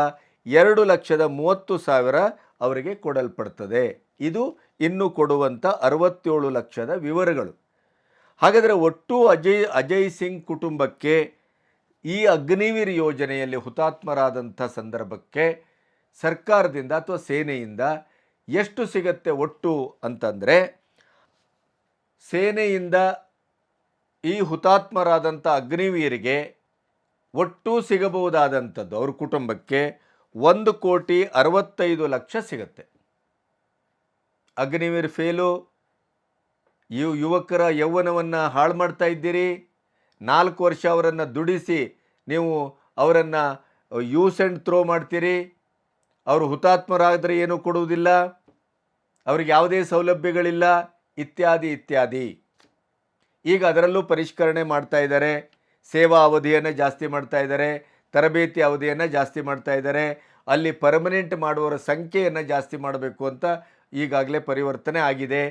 2,30,000 ಅವರಿಗೆ ಕೊಡಲ್ಪಡ್ತದೆ. ಇದು ಇನ್ನು ಕೊಡುವಂಥ 67 ಲಕ್ಷದ ವಿವರಗಳು. ಹಾಗಾದರೆ ಒಟ್ಟು ಅಜಯ್ ಸಿಂಗ್ ಕುಟುಂಬಕ್ಕೆ ಈ ಅಗ್ನಿವೀರ್ ಯೋಜನೆಯಲ್ಲಿ ಹುತಾತ್ಮರಾದಂಥ ಸಂದರ್ಭಕ್ಕೆ ಸರ್ಕಾರದಿಂದ ಅಥವಾ ಸೇನೆಯಿಂದ ಎಷ್ಟು ಸಿಗತ್ತೆ ಒಟ್ಟು ಅಂತಂದರೆ, ಸೇನೆಯಿಂದ ಈ ಹುತಾತ್ಮರಾದಂಥ ಅಗ್ನಿವೀರಿಗೆ ಒಟ್ಟು ಸಿಗಬಹುದಾದಂಥದ್ದು ಅವ್ರ ಕುಟುಂಬಕ್ಕೆ 1,65,00,000 ಸಿಗತ್ತೆ. ಅಗ್ನಿವೀರ್ ಫೇಲು, ಯುವಕರ ಯೌವನವನ್ನು ಹಾಳು ಮಾಡ್ತಾ ಇದ್ದೀರಿ. 4 ವರ್ಷ ಅವರನ್ನು ದುಡಿಸಿ ನೀವು ಅವರನ್ನು ಯೂಸ್ ಆ್ಯಂಡ್ ಥ್ರೋ ಮಾಡ್ತೀರಿ. ಅವರು ಹುತಾತ್ಮರಾದರೆ ಏನೂ ಕೊಡುವುದಿಲ್ಲ, ಅವ್ರಿಗೆ ಯಾವುದೇ ಸೌಲಭ್ಯಗಳಿಲ್ಲ, ಇತ್ಯಾದಿ. ಈಗ ಅದರಲ್ಲೂ ಪರಿಷ್ಕರಣೆ ಮಾಡ್ತಾ ಇದ್ದಾರೆ. ಸೇವಾ ಅವಧಿಯನ್ನು ಜಾಸ್ತಿ ಮಾಡ್ತಾ ಇದ್ದಾರೆ, ತರಬೇತಿ ಅವಧಿಯನ್ನು ಜಾಸ್ತಿ ಮಾಡ್ತಾ ಇದ್ದಾರೆ. ಅಲ್ಲಿ ಪರ್ಮನೆಂಟ್ ಮಾಡುವವರ ಸಂಖ್ಯೆಯನ್ನು ಜಾಸ್ತಿ ಮಾಡಬೇಕು ಅಂತ ಈಗಾಗಲೇ ಪರಿವರ್ತನೆ ಆಗಿದೆ.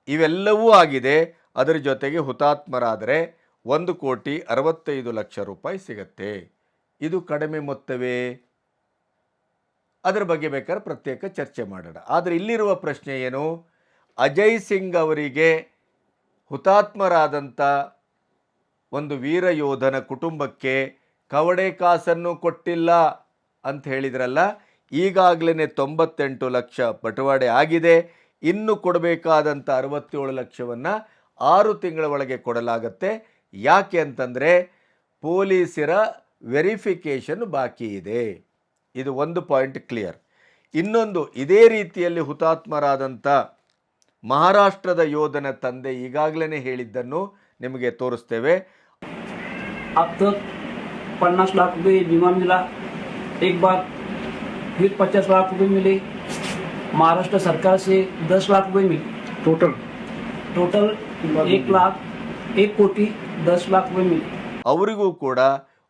ಇವೆಲ್ಲವೂ ಆಗಿದೆ. ಅದರ ಜೊತೆಗೆ ಹುತಾತ್ಮರಾದರೆ 1,65,00,000 ರೂಪಾಯಿ ಸಿಗತ್ತೆ. ಇದು ಕಡಿಮೆ ಮೊತ್ತವೇ? ಅದರ ಬಗ್ಗೆ ಬೇಕಾದ್ರೆ ಪ್ರತ್ಯೇಕ ಚರ್ಚೆ ಮಾಡೋಣ. ಆದರೆ ಇಲ್ಲಿರುವ ಪ್ರಶ್ನೆ ಏನು, ಅಜಯ್ ಸಿಂಗ್ ಅವರಿಗೆ ಹುತಾತ್ಮರಾದಂಥ ಒಂದು ವೀರ ಯೋಧನ ಕುಟುಂಬಕ್ಕೆ ಕವಡೆ ಕಾಸನ್ನು ಕೊಟ್ಟಿಲ್ಲ ಅಂತ ಹೇಳಿದ್ರಲ್ಲ, ಈಗಾಗಲೇ 98 ಲಕ್ಷ ಬಟವಾಡೆ ಆಗಿದೆ. ಇನ್ನು ಕೊಡಬೇಕಾದಂಥ 67 ಲಕ್ಷವನ್ನು 6 ತಿಂಗಳ ಒಳಗೆ ಕೊಡಲಾಗತ್ತೆ. ಯಾಕೆ ಅಂತಂದರೆ ಪೊಲೀಸರ ವೆರಿಫಿಕೇಷನ್ ಬಾಕಿ ಇದೆ. ಇದು ಒಂದು ಪಾಯಿಂಟ್ ಕ್ಲಿಯರ್. ಇನ್ನೊಂದು, ಇದೇ ರೀತಿಯಲ್ಲಿ ಹುತಾತ್ಮರಾದಂಥ ಮಹಾರಾಷ್ಟ್ರದ ಯೋಧನ ತಂದೆ ಈಗಾಗಲೇ ಹೇಳಿದ್ದನ್ನು ನಿಮಗೆ ತೋರಿಸ್ತೇವೆ. अब तक 50 लाख रुपये बीमा मिला, एक बार फिर 50 लाख रुपये मिले, महाराष्ट्र सरकार से 10 लाख रुपये मिले, टोटल 1,10 रुपये मिले. ಅವರಿಗೂ ಕೂಡ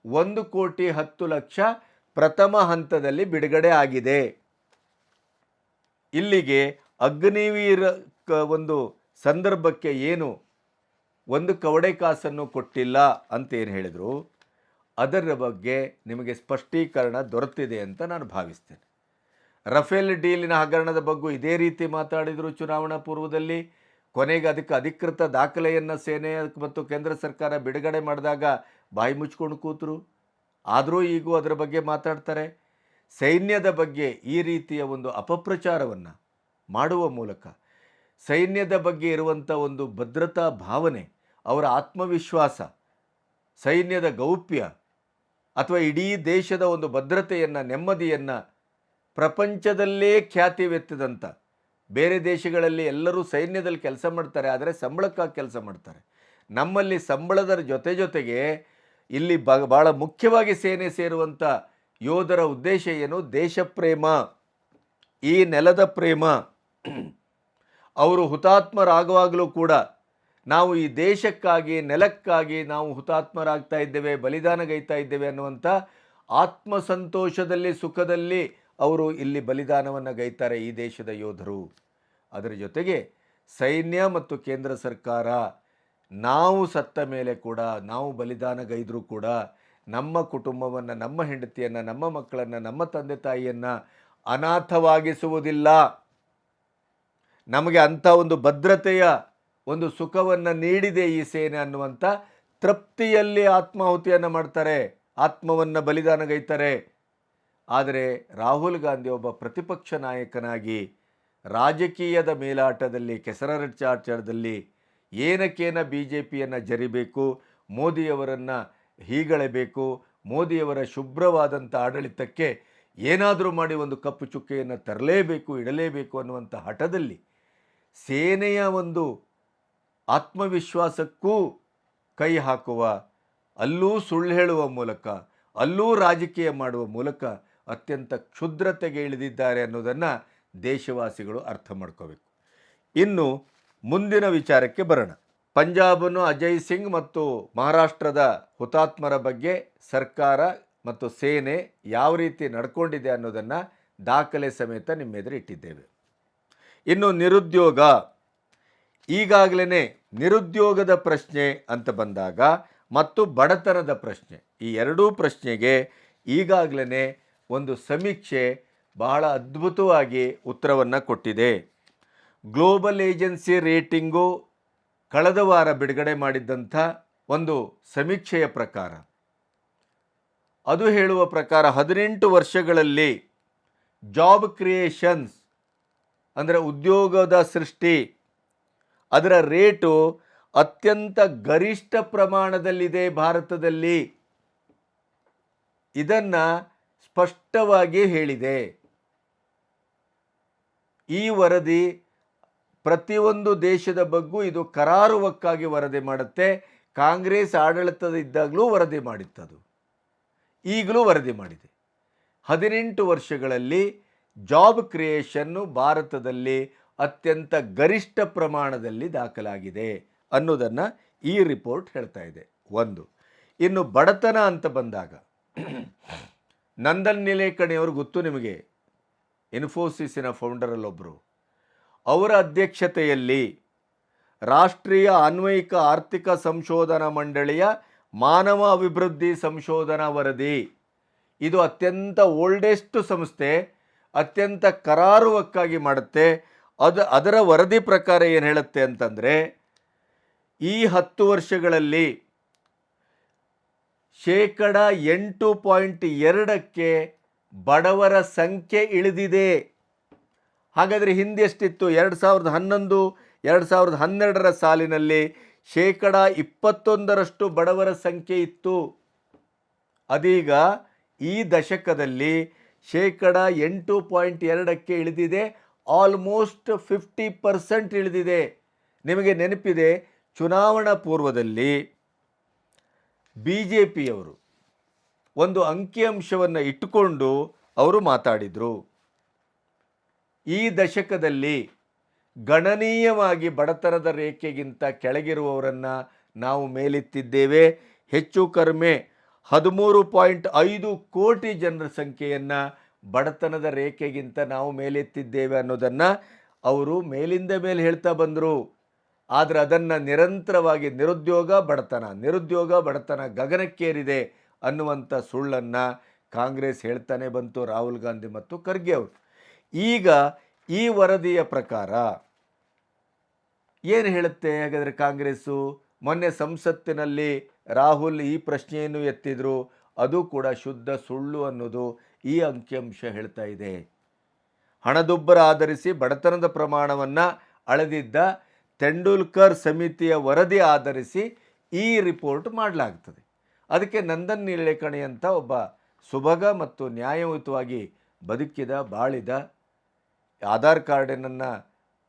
1,10,00,000 ಪ್ರಥಮ ಹಂತದಲ್ಲಿ ಬಿಡುಗಡೆ ಆಗಿದೆ. ಇಲ್ಲಿಗೆ ಅಗ್ನಿವೀರ ಒಂದು ಸಂದರ್ಭಕ್ಕೆ ಏನು ಒಂದು ಕವಡೆ ಕಾಸನ್ನು ಕೊಟ್ಟಿಲ್ಲ ಅಂತ ಏನು ಹೇಳಿದರು, ಅದರ ಬಗ್ಗೆ ನಿಮಗೆ ಸ್ಪಷ್ಟೀಕರಣ ದೊರೆತಿದೆ ಅಂತ ನಾನು ಭಾವಿಸ್ತೇನೆ. ರಫೇಲ್ ಡೀಲಿನ ಹಗರಣದ ಬಗ್ಗೆ ಇದೇ ರೀತಿ ಮಾತಾಡಿದರು ಚುನಾವಣಾ ಪೂರ್ವದಲ್ಲಿ. ಕೊನೆಗೆ ಅದಕ್ಕೆ ಅಧಿಕೃತ ದಾಖಲೆಯನ್ನು ಸೇನೆ ಮತ್ತು ಕೇಂದ್ರ ಸರ್ಕಾರ ಬಿಡುಗಡೆ ಮಾಡಿದಾಗ ಬಾಯಿ ಮುಚ್ಕೊಂಡು ಕೂತರು. ಆದರೂ ಈಗೂ ಅದರ ಬಗ್ಗೆ ಮಾತಾಡ್ತಾರೆ. ಸೈನ್ಯದ ಬಗ್ಗೆ ಈ ರೀತಿಯ ಒಂದು ಅಪಪ್ರಚಾರವನ್ನು ಮಾಡುವ ಮೂಲಕ ಸೈನ್ಯದ ಬಗ್ಗೆ ಇರುವಂಥ ಒಂದು ಭದ್ರತಾ ಭಾವನೆ, ಅವರ ಆತ್ಮವಿಶ್ವಾಸ, ಸೈನ್ಯದ ಗೌಪ್ಯ ಅಥವಾ ಇಡೀ ದೇಶದ ಒಂದು ಭದ್ರತೆಯನ್ನು, ನೆಮ್ಮದಿಯನ್ನು ಪ್ರಪಂಚದಲ್ಲೇ ಖ್ಯಾತಿವೆತ್ತಿದಂಥ, ಬೇರೆ ದೇಶಗಳಲ್ಲಿ ಎಲ್ಲರೂ ಸೈನ್ಯದಲ್ಲಿ ಕೆಲಸ ಮಾಡ್ತಾರೆ, ಆದರೆ ಸಂಬಳಕ್ಕಾಗಿ ಕೆಲಸ ಮಾಡ್ತಾರೆ. ನಮ್ಮಲ್ಲಿ ಸಂಬಳದ ಜೊತೆಗೆ ಇಲ್ಲಿ ಭಾಳ ಮುಖ್ಯವಾಗಿ ಸೇನೆ ಸೇರುವಂಥ ಯೋಧರ ಉದ್ದೇಶ ಏನು? ದೇಶ ಪ್ರೇಮ, ಈ ನೆಲದ ಪ್ರೇಮ. ಅವರು ಹುತಾತ್ಮರಾಗುವಾಗಲೂ ಕೂಡ ನಾವು ಈ ದೇಶಕ್ಕಾಗಿ, ನೆಲಕ್ಕಾಗಿ ನಾವು ಹುತಾತ್ಮರಾಗ್ತಾ ಇದ್ದೇವೆ, ಬಲಿದಾನಗೈತಾ ಇದ್ದೇವೆ ಅನ್ನುವಂಥ ಆತ್ಮಸಂತೋಷದಲ್ಲಿ, ಸುಖದಲ್ಲಿ ಅವರು ಇಲ್ಲಿ ಬಲಿದಾನವನ್ನು ಗೈತಾರೆ ಈ ದೇಶದ ಯೋಧರು. ಅದರ ಜೊತೆಗೆ ಸೈನ್ಯ ಮತ್ತು ಕೇಂದ್ರ ಸರ್ಕಾರ ನಾವು ಸತ್ತ ಮೇಲೆ ಕೂಡ, ನಾವು ಬಲಿದಾನಗೈದರೂ ಕೂಡ ನಮ್ಮ ಕುಟುಂಬವನ್ನು, ನಮ್ಮ ಹೆಂಡತಿಯನ್ನು, ನಮ್ಮ ಮಕ್ಕಳನ್ನು, ನಮ್ಮ ತಂದೆ ತಾಯಿಯನ್ನು ಅನಾಥವಾಗಿಸುವುದಿಲ್ಲ. ನಮಗೆ ಅಂಥ ಒಂದು ಭದ್ರತೆಯ ಒಂದು ಸುಖವನ್ನು ನೀಡಿದೆ ಈ ಸೇನೆ ಅನ್ನುವಂಥ ತೃಪ್ತಿಯಲ್ಲಿ ಆತ್ಮಾಹುತಿಯನ್ನು ಮಾಡ್ತಾರೆ, ಆತ್ಮವನ್ನು ಬಲಿದಾನಗೈತಾರೆ. ಆದರೆ ರಾಹುಲ್ ಗಾಂಧಿ ಒಬ್ಬ ಪ್ರತಿಪಕ್ಷ ನಾಯಕನಾಗಿ ರಾಜಕೀಯದ ಮೇಲಾಟದಲ್ಲಿ, ಕೆಸರಚಾಟದಲ್ಲಿ ಏನಕ್ಕೇನ BJPಯನ್ನು ಜರಿಬೇಕು, ಮೋದಿಯವರನ್ನು ಹೀಗಳೆಬೇಕು, ಮೋದಿಯವರ ಶುಭ್ರವಾದಂಥ ಆಡಳಿತಕ್ಕೆ ಏನಾದರೂ ಮಾಡಿ ಒಂದು ಕಪ್ಪು ಚುಕ್ಕೆಯನ್ನು ತರಲೇಬೇಕು, ಇಡಲೇಬೇಕು ಅನ್ನುವಂಥ ಹಠದಲ್ಲಿ ಸೇನೆಯ ಒಂದು ಆತ್ಮವಿಶ್ವಾಸಕ್ಕೂ ಕೈ ಹಾಕುವ, ಅಲ್ಲೂ ಸುಳ್ಳು ಹೇಳುವ ಮೂಲಕ, ಅಲ್ಲೂ ರಾಜಕೀಯ ಮಾಡುವ ಮೂಲಕ ಅತ್ಯಂತ ಕ್ಷುದ್ರತೆಗೆ ಇಳಿದಿದ್ದಾರೆ ಅನ್ನೋದನ್ನು ದೇಶವಾಸಿಗಳು ಅರ್ಥ ಮಾಡ್ಕೋಬೇಕು. ಇನ್ನು ಮುಂದಿನ ವಿಚಾರಕ್ಕೆ ಬರೋಣ. ಪಂಜಾಬನು ಅಜಯ್ ಸಿಂಗ್ ಮತ್ತು ಮಹಾರಾಷ್ಟ್ರದ ಹುತಾತ್ಮರ ಬಗ್ಗೆ ಸರ್ಕಾರ ಮತ್ತು ಸೇನೆ ಯಾವ ರೀತಿ ನಡ್ಕೊಂಡಿದೆ ಅನ್ನೋದನ್ನು ದಾಖಲೆ ಸಮೇತ ನಿಮ್ಮ ಎದುರು ಇಟ್ಟಿದ್ದೇವೆ. ಇನ್ನು ನಿರುದ್ಯೋಗ, ಈಗಾಗಲೇ ನಿರುದ್ಯೋಗದ ಪ್ರಶ್ನೆ ಅಂತ ಬಂದಾಗ ಮತ್ತು ಬಡತನದ ಪ್ರಶ್ನೆ, ಈ ಎರಡೂ ಪ್ರಶ್ನೆಗೆ ಈಗಾಗಲೇ ಒಂದು ಸಮೀಕ್ಷೆ ಬಹಳ ಅದ್ಭುತವಾಗಿ ಉತ್ತರವನ್ನು ಕೊಟ್ಟಿದೆ. ಗ್ಲೋಬಲ್ ಏಜೆನ್ಸಿ ರೇಟಿಂಗು ಕಳೆದ ವಾರ ಬಿಡುಗಡೆ ಮಾಡಿದ್ದಂಥ ಒಂದು ಸಮೀಕ್ಷೆಯ ಪ್ರಕಾರ, ಅದು ಹೇಳುವ ಪ್ರಕಾರ 18 ವರ್ಷಗಳಲ್ಲಿ ಜಾಬ್ ಕ್ರಿಯೇಷನ್ಸ್ ಅಂದರೆ ಉದ್ಯೋಗದ ಸೃಷ್ಟಿ, ಅದರ ರೇಟು ಅತ್ಯಂತ ಗರಿಷ್ಠ ಪ್ರಮಾಣದಲ್ಲಿದೆ ಭಾರತದಲ್ಲಿ. ಇದನ್ನು ಸ್ಪಷ್ಟವಾಗಿ ಹೇಳಿದೆ. ಈ ವರದಿ ಪ್ರತಿಯೊಂದು ದೇಶದ ಬಗ್ಗೂ ಇದು ಕರಾರುವಕ್ಕಾಗಿ ವರದಿ ಮಾಡುತ್ತೆ. ಕಾಂಗ್ರೆಸ್ ಆಡಳಿತದಿದ್ದಾಗಲೂ ವರದಿ ಮಾಡಿತ್ತದು, ಈಗಲೂ ವರದಿ ಮಾಡಿದೆ. 18 ವರ್ಷಗಳಲ್ಲಿ ಜಾಬ್ ಕ್ರಿಯೇಷನ್ನು ಭಾರತದಲ್ಲಿ ಅತ್ಯಂತ ಗರಿಷ್ಠ ಪ್ರಮಾಣದಲ್ಲಿ ದಾಖಲಾಗಿದೆ ಅನ್ನೋದನ್ನು ಈ ರಿಪೋರ್ಟ್ ಹೇಳ್ತಾ ಇದೆ. ಒಂದು. ಇನ್ನು ಬಡತನ ಅಂತ ಬಂದಾಗ ನಂದನ್ ನಿಲೇಕಣಿಯವರು ಗೊತ್ತು ನಿಮಗೆ, ಇನ್ಫೋಸಿಸಿನ ಫೌಂಡರಲ್ಲೊಬ್ಬರು. ಅವರ ಅಧ್ಯಕ್ಷತೆಯಲ್ಲಿ ರಾಷ್ಟ್ರೀಯ ಅನ್ವಯಿಕ ಆರ್ಥಿಕ ಸಂಶೋಧನಾ ಮಂಡಳಿಯ ಮಾನವ ಅಭಿವೃದ್ಧಿ ಸಂಶೋಧನಾ ವರದಿ, ಇದು ಅತ್ಯಂತ ಓಲ್ಡೆಸ್ಟ್ ಸಂಸ್ಥೆ, ಅತ್ಯಂತ ಕರಾರುವಕ್ಕಾಗಿ ಮಾಡುತ್ತೆ. ಅದರ ವರದಿ ಪ್ರಕಾರ ಏನು ಹೇಳುತ್ತೆ ಅಂತಂದರೆ, ಈ 10 ವರ್ಷಗಳಲ್ಲಿ 8.2% ಬಡವರ ಸಂಖ್ಯೆ ಇಳಿದಿದೆ. ಹಾಗಾದರೆ ಹಿಂದೆ ಎಷ್ಟಿತ್ತು? 2011, 2012ರ ಸಾಲಿನಲ್ಲಿ 21% ಬಡವರ ಸಂಖ್ಯೆ ಇತ್ತು. ಅದೀಗ ಈ ದಶಕದಲ್ಲಿ 8.2% ಇಳಿದಿದೆ. ಆಲ್ಮೋಸ್ಟ್ 50% ಇಳಿದಿದೆ. ನಿಮಗೆ ನೆನಪಿದೆ, ಚುನಾವಣಾ ಪೂರ್ವದಲ್ಲಿ BJPಯವರು ಒಂದು ಅಂಕಿಅಂಶವನ್ನು ಇಟ್ಟುಕೊಂಡು ಅವರು ಮಾತಾಡಿದರು. ಈ ದಶಕದಲ್ಲಿ ಗಣನೀಯವಾಗಿ ಬಡತನದ ರೇಖೆಗಿಂತ ಕೆಳಗಿರುವವರನ್ನು ನಾವು ಮೇಲೆತ್ತಿದ್ದೇವೆ. ಹೆಚ್ಚು ಕಡಿಮೆ 13.5 ಕೋಟಿ ಜನರ ಸಂಖ್ಯೆಯನ್ನು ಬಡತನದ ರೇಖೆಗಿಂತ ನಾವು ಮೇಲೆತ್ತಿದ್ದೇವೆ ಅನ್ನೋದನ್ನು ಅವರು ಮೇಲಿಂದ ಮೇಲೆ ಹೇಳ್ತಾ ಬಂದರು. ಆದರೆ ಅದನ್ನು ನಿರಂತರವಾಗಿ ನಿರುದ್ಯೋಗ ಬಡತನ ಗಗನಕ್ಕೇರಿದೆ ಅನ್ನುವಂಥ ಸುಳ್ಳನ್ನು ಕಾಂಗ್ರೆಸ್ ಹೇಳ್ತಾನೆ ಬಂತು, ರಾಹುಲ್ ಗಾಂಧಿ ಮತ್ತು ಖರ್ಗೆ ಅವರು. ಈಗ ಈ ವರದಿಯ ಪ್ರಕಾರ ಏನು ಹೇಳುತ್ತೆ ಹಾಗಾದರೆ ಕಾಂಗ್ರೆಸ್ಸು? ಮೊನ್ನೆ ಸಂಸತ್ತಿನಲ್ಲಿ ರಾಹುಲ್ ಈ ಪ್ರಶ್ನೆಯನ್ನು ಎತ್ತಿದ್ರು, ಅದು ಕೂಡ ಶುದ್ಧ ಸುಳ್ಳು ಅನ್ನೋದು ಈ ಅಂಕಿಅಂಶ ಹೇಳ್ತಾ ಇದೆ. ಹಣದುಬ್ಬರ ಆಧರಿಸಿ ಬಡತನದ ಪ್ರಮಾಣವನ್ನು ಅಳೆದಿದ್ದ ತೆಂಡೂಲ್ಕರ್ ಸಮಿತಿಯ ವರದಿ ಆಧರಿಸಿ ಈ ರಿಪೋರ್ಟ್ ಮಾಡಲಾಗ್ತದೆ. ಅದಕ್ಕೆ ನಂದನ್ ನಿಲೇಕಣಿ ಅಂತ ಒಬ್ಬ ಸುಭಗ ಮತ್ತು ನ್ಯಾಯಯುತವಾಗಿ ಬದುಕಿದ, ಬಾಳಿದ, ಆಧಾರ್ ಕಾರ್ಡನ್ನು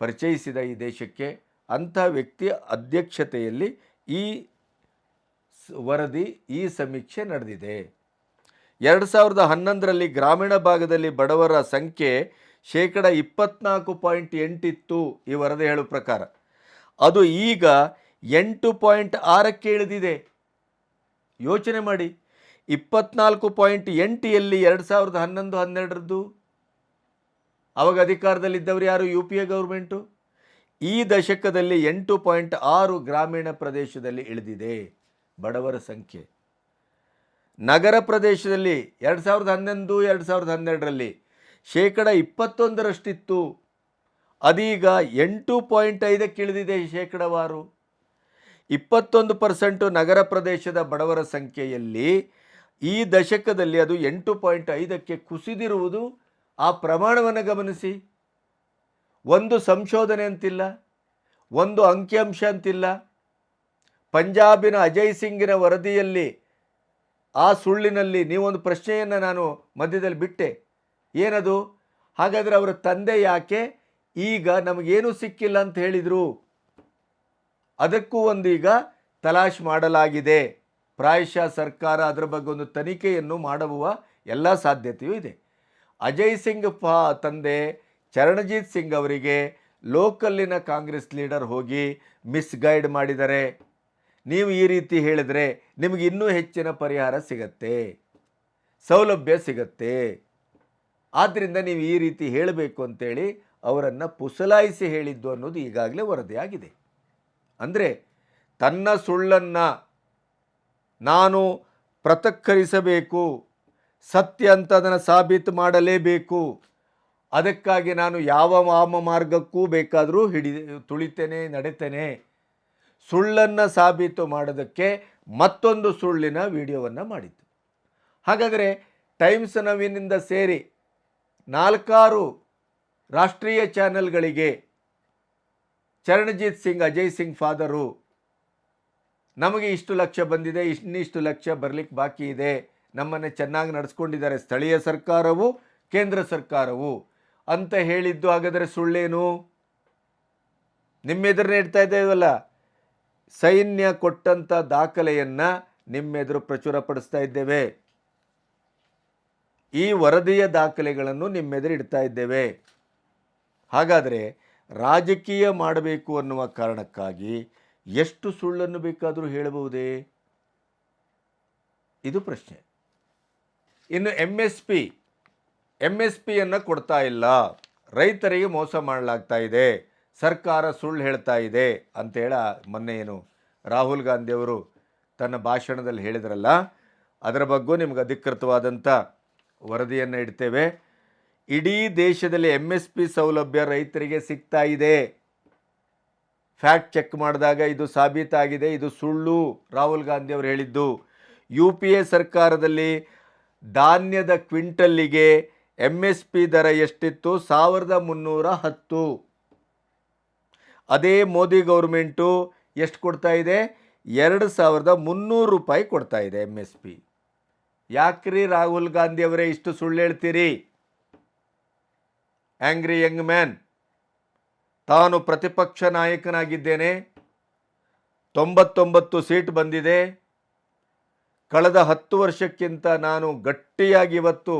ಪರಿಚಯಿಸಿದ ಈ ದೇಶಕ್ಕೆ ಅಂಥ ವ್ಯಕ್ತಿಯ ಅಧ್ಯಕ್ಷತೆಯಲ್ಲಿ ಈ ವರದಿ, ಈ ಸಮೀಕ್ಷೆ ನಡೆದಿದೆ. 2011ರಲ್ಲಿ ಗ್ರಾಮೀಣ ಭಾಗದಲ್ಲಿ ಬಡವರ ಸಂಖ್ಯೆ 24.8 ಇತ್ತು ಈ ವರದಿ ಹೇಳುವ ಪ್ರಕಾರ. ಅದು ಈಗ 8.6ಕ್ಕೆ ಇಳಿದಿದೆ. ಯೋಚನೆ ಮಾಡಿ, 24.8 ಎಲ್ಲಿ 2011-12ರದ್ದು, ಅವಾಗ ಅಧಿಕಾರದಲ್ಲಿದ್ದವರು ಯಾರು? U P A government. ಈ ದಶಕದಲ್ಲಿ 8.6 ಗ್ರಾಮೀಣ ಪ್ರದೇಶದಲ್ಲಿ ಇಳಿದಿದೆ ಬಡವರ ಸಂಖ್ಯೆ. ನಗರ ಪ್ರದೇಶದಲ್ಲಿ 2011 2012ರಲ್ಲಿ 21%ರಷ್ಟಿತ್ತು. ಅದೀಗ 8.5ಕ್ಕೆ ಇಳಿದಿದೆ ಶೇಕಡವಾರು. 21% ನಗರ ಪ್ರದೇಶದ ಬಡವರ ಸಂಖ್ಯೆಯಲ್ಲಿ ಈ ದಶಕದಲ್ಲಿ ಅದು 8.5ಕ್ಕೆ ಕುಸಿದಿರುವುದು. ಆ ಪ್ರಮಾಣವನ್ನು ಗಮನಿಸಿ. ಒಂದು ಸಂಶೋಧನೆ ಅಂತಿಲ್ಲ, ಒಂದು ಅಂಕಿಅಂಶ ಅಂತಿಲ್ಲ. ಪಂಜಾಬಿನ ಅಜಯ್ ಸಿಂಗಿನ ವರದಿಯಲ್ಲಿ ಆ ಸುಳ್ಳಿನಲ್ಲಿ ನೀವೊಂದು ಪ್ರಶ್ನೆಯನ್ನು ನಾನು ಮಧ್ಯದಲ್ಲಿ ಬಿಟ್ಟೆ. ಏನದು? ಹಾಗಾದರೆ ಅವರ ತಂದೆ ಯಾಕೆ ಈಗ ನಮಗೇನೂ ಸಿಕ್ಕಿಲ್ಲ ಅಂತ ಹೇಳಿದರು? ಅದಕ್ಕೂ ಒಂದು ಈಗ ತಲಾಶ್ ಮಾಡಲಾಗಿದೆ. ಪ್ರಾಯಶಃ ಸರ್ಕಾರ ಅದರ ಬಗ್ಗೆ ಒಂದು ತನಿಖೆಯನ್ನು ಮಾಡುವ ಎಲ್ಲ ಸಾಧ್ಯತೆಯೂ ಇದೆ. ಅಜಯ್ ಸಿಂಗ್ ತಂದೆ ಚರಣಜಿತ್ ಸಿಂಗ್ ಅವರಿಗೆ ಲೋಕಲ್ಲಿನ ಕಾಂಗ್ರೆಸ್ ಲೀಡರ್ ಹೋಗಿ ಮಿಸ್ಗೈಡ್ ಮಾಡಿದ್ದಾರೆ. ನೀವು ಈ ರೀತಿ ಹೇಳಿದರೆ ನಿಮಗೆ ಇನ್ನೂ ಹೆಚ್ಚಿನ ಪರಿಹಾರ ಸಿಗತ್ತೆ, ಸೌಲಭ್ಯ ಸಿಗತ್ತೆ, ಆದ್ದರಿಂದ ನೀವು ಈ ರೀತಿ ಹೇಳಬೇಕು ಅಂತೇಳಿ ಅವರನ್ನು ಪುಸಲಾಯಿಸಿ ಹೇಳಿದ್ದು ಅನ್ನೋದು ಈಗಾಗಲೇ ವರದಿಯಾಗಿದೆ. ಅಂದರೆ ತನ್ನ ಸುಳ್ಳನ್ನು ನಾನು ಪೃಥಕ್ಕರಿಸಬೇಕು, ಸತ್ಯ ಅಂತ ಅದನ್ನು ಸಾಬೀತು ಮಾಡಲೇಬೇಕು, ಅದಕ್ಕಾಗಿ ನಾನು ಯಾವ ವಾಮ ಮಾರ್ಗಕ್ಕೂ ಬೇಕಾದರೂ ತುಳಿತೇನೆ, ನಡೆತೇನೆ. ಸುಳ್ಳನ್ನು ಸಾಬೀತು ಮಾಡೋದಕ್ಕೆ ಮತ್ತೊಂದು ಸುಳ್ಳಿನ ವಿಡಿಯೋವನ್ನು ಮಾಡಿತ್ತು. ಹಾಗಾದರೆ ಟೈಮ್ಸ್ ನವೀನಿಂದ ಸೇರಿ 4 ರಾಷ್ಟ್ರೀಯ ಚಾನೆಲ್ಗಳಿಗೆ ಚರಣಜಿತ್ ಸಿಂಗ್, ಅಜಯ್ ಸಿಂಗ್ ಫಾದರು ನಮಗೆ ಇಷ್ಟು ಲಕ್ಷ ಬಂದಿದೆ, ಇನ್ನಿಷ್ಟು ಲಕ್ಷ ಬರಲಿಕ್ಕೆ ಬಾಕಿ ಇದೆ, ನಮ್ಮನ್ನು ಚೆನ್ನಾಗಿ ನಡೆಸ್ಕೊಂಡಿದ್ದಾರೆ ಸ್ಥಳೀಯ ಸರ್ಕಾರವು ಕೇಂದ್ರ ಸರ್ಕಾರವು ಅಂತ ಹೇಳಿದ್ದು. ಹಾಗಾದರೆ ಸುಳ್ಳೇನು? ನಿಮ್ಮೆದುರನ್ನೇ ಇಡ್ತಾ ಇದ್ದೇವಲ್ಲ, ಸೈನ್ಯ ಕೊಟ್ಟಂಥ ದಾಖಲೆಯನ್ನು ನಿಮ್ಮೆದುರು ಪ್ರಚುರಪಡಿಸ್ತಾ ಇದ್ದೇವೆ. ಈ ವರದಿಯ ದಾಖಲೆಗಳನ್ನು ನಿಮ್ಮೆದುರು ಇಡ್ತಾ ಇದ್ದೇವೆ. ಹಾಗಾದರೆ ರಾಜಕೀಯ ಮಾಡಬೇಕು ಅನ್ನುವ ಕಾರಣಕ್ಕಾಗಿ ಎಷ್ಟು ಸುಳ್ಳನ್ನು ಬೇಕಾದರೂ ಹೇಳಬಹುದೇ? ಇದು ಪ್ರಶ್ನೆ. ಇನ್ನು ಎಮ್ ಎಸ್ ಪಿಯನ್ನು ಕೊಡ್ತಾ ಇಲ್ಲ, ರೈತರಿಗೆ ಮೋಸ ಮಾಡಲಾಗ್ತಾ ಇದೆ, ಸರ್ಕಾರ ಸುಳ್ಳು ಹೇಳ್ತಾ ಇದೆ ಅಂತೇಳಿ ಮೊನ್ನೆ ಏನು ರಾಹುಲ್ ಗಾಂಧಿಯವರು ತನ್ನ ಭಾಷಣದಲ್ಲಿ ಹೇಳಿದ್ರಲ್ಲ, ಅದರ ಬಗ್ಗೆ ನಿಮ್ಗೆ ಅಧಿಕೃತವಾದಂಥ ವರದಿಯನ್ನು ಇಡ್ತೇವೆ. ಇಡೀ ದೇಶದಲ್ಲಿ MSP ಸೌಲಭ್ಯ ರೈತರಿಗೆ ಸಿಗ್ತಾ ಇದೆ. ಫ್ಯಾಕ್ಟ್ ಚೆಕ್ ಮಾಡಿದಾಗ ಇದು ಸಾಬೀತಾಗಿದೆ, ಇದು ಸುಳ್ಳು ರಾಹುಲ್ ಗಾಂಧಿಯವರು ಹೇಳಿದ್ದು. UPA ಸರ್ಕಾರದಲ್ಲಿ ಧಾನ್ಯದ ಕ್ವಿಂಟಲ್ಲಿಗೆ MSP ದರ ಎಷ್ಟಿತ್ತು? 1310. ಅದೇ ಮೋದಿ ಗೌರ್ಮೆಂಟು ಎಷ್ಟು ಕೊಡ್ತಾ ಇದೆ? 2300 ರೂಪಾಯಿ ಕೊಡ್ತಾ ಇದೆ MSP. ಯಾಕ್ರಿ ರಾಹುಲ್ ಗಾಂಧಿಯವರೇ ಇಷ್ಟು ಸುಳ್ಳು ಹೇಳ್ತೀರಿ? ಆಂಗ್ರಿ ಯಂಗ್ ಮ್ಯಾನ್, ತಾನು ಪ್ರತಿಪಕ್ಷ ನಾಯಕನಾಗಿದ್ದೇನೆ, 99 ಸೀಟ್ ಬಂದಿದೆ, ಕಳೆದ 10 ವರ್ಷಕ್ಕಿಂತ ನಾನು ಗಟ್ಟಿಯಾಗಿ ಇವತ್ತು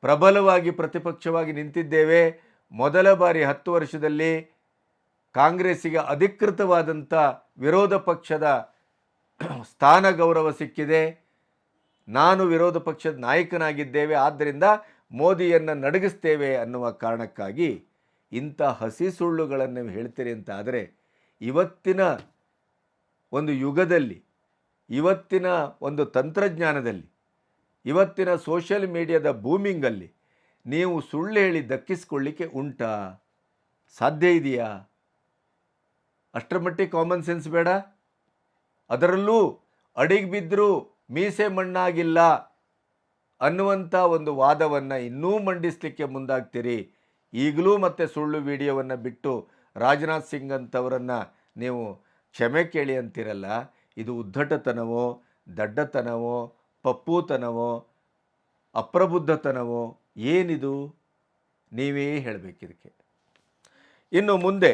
ಪ್ರಬಲವಾಗಿ ಪ್ರತಿಪಕ್ಷವಾಗಿ ನಿಂತಿದ್ದೇವೆ. ಮೊದಲ ಬಾರಿ 10 ವರ್ಷದಲ್ಲಿ ಕಾಂಗ್ರೆಸ್ಸಿಗೆ ಅಧಿಕೃತವಾದಂಥ ವಿರೋಧ ಪಕ್ಷದ ಸ್ಥಾನ ಗೌರವ ಸಿಕ್ಕಿದೆ. ನಾನು ವಿರೋಧ ಪಕ್ಷದ ನಾಯಕನಾಗಿದ್ದೇವೆ, ಆದ್ದರಿಂದ ಮೋದಿಯನ್ನು ನಡಗಿಸ್ತೇವೆ ಅನ್ನುವ ಕಾರಣಕ್ಕಾಗಿ ಇಂಥ ಹಸಿ ಸುಳ್ಳುಗಳನ್ನು ಹೇಳ್ತೀರಿ ಅಂತ ಆದರೆ, ಇವತ್ತಿನ ಒಂದು ಯುಗದಲ್ಲಿ, ಇವತ್ತಿನ ಒಂದು ತಂತ್ರಜ್ಞಾನದಲ್ಲಿ, ಇವತ್ತಿನ ಸೋಷಿಯಲ್ ಮೀಡಿಯಾದ ಬೂಮಿಂಗಲ್ಲಿ ನೀವು ಸುಳ್ಳು ಹೇಳಿ ದಕ್ಕಿಸ್ಕೊಳ್ಳಿಕ್ಕೆ ಉಂಟಾ? ಸಾಧ್ಯ ಇದೆಯಾ? ಅಷ್ಟರ ಮಟ್ಟಿಗೆ ಕಾಮನ್ ಸೆನ್ಸ್ ಬೇಡ? ಅದರಲ್ಲೂ ಅಡಿಗೆ ಬಿದ್ದರೂ ಮೀಸೆ ಮಣ್ಣಾಗಿಲ್ಲ ಅನ್ನುವಂಥ ಒಂದು ವಾದವನ್ನು ಇನ್ನೂ ಮಂಡಿಸಲಿಕ್ಕೆ ಮುಂದಾಗ್ತೀರಿ. ಈಗಲೂ ಮತ್ತೆ ಸುಳ್ಳು ವಿಡಿಯೋವನ್ನು ಬಿಟ್ಟು ರಾಜನಾಥ್ ಸಿಂಗ್ ಅಂತವರನ್ನು ನೀವು ಕ್ಷಮೆ ಕೇಳಿ ಅಂತಿರಲ್ಲ. ಇದು ಉದ್ದಟತನವೋ, ದಡ್ಡತನವೋ, ಪಪ್ಪುತನವೋ, ಅಪ್ರಬುದ್ಧತನವೋ? ಏನಿದು? ನೀವೇ ಹೇಳಬೇಕಿದಕ್ಕೆ. ಇನ್ನು ಮುಂದೆ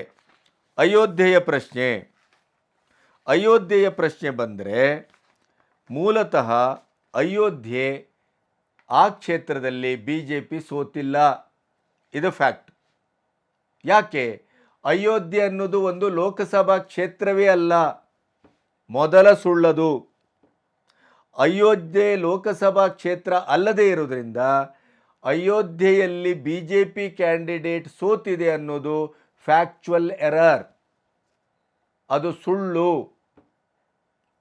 ಅಯೋಧ್ಯೆಯ ಪ್ರಶ್ನೆ ಬಂದರೆ, ಮೂಲತಃ ಅಯೋಧ್ಯೆ ಆ ಕ್ಷೇತ್ರದಲ್ಲಿ BJP ಸೋತಿಲ್ಲ, ಇದು ಫ್ಯಾಕ್ಟ್. ಯಾಕೆ? ಅಯೋಧ್ಯೆ ಅನ್ನೋದು ಒಂದು ಲೋಕಸಭಾ ಕ್ಷೇತ್ರವೇ ಅಲ್ಲ, ಮೊದಲ ಸುಳ್ಳದು. ಅಯೋಧ್ಯೆ ಲೋಕಸಭಾ ಕ್ಷೇತ್ರ ಅಲ್ಲದೇ ಇರೋದ್ರಿಂದ ಅಯೋಧ್ಯೆಯಲ್ಲಿ ಬಿ ಜೆ ಪಿ ಕ್ಯಾಂಡಿಡೇಟ್ ಸೋತಿದೆ ಅನ್ನೋದು ಫ್ಯಾಕ್ಚುವಲ್ ಎರರ್, ಅದು ಸುಳ್ಳು,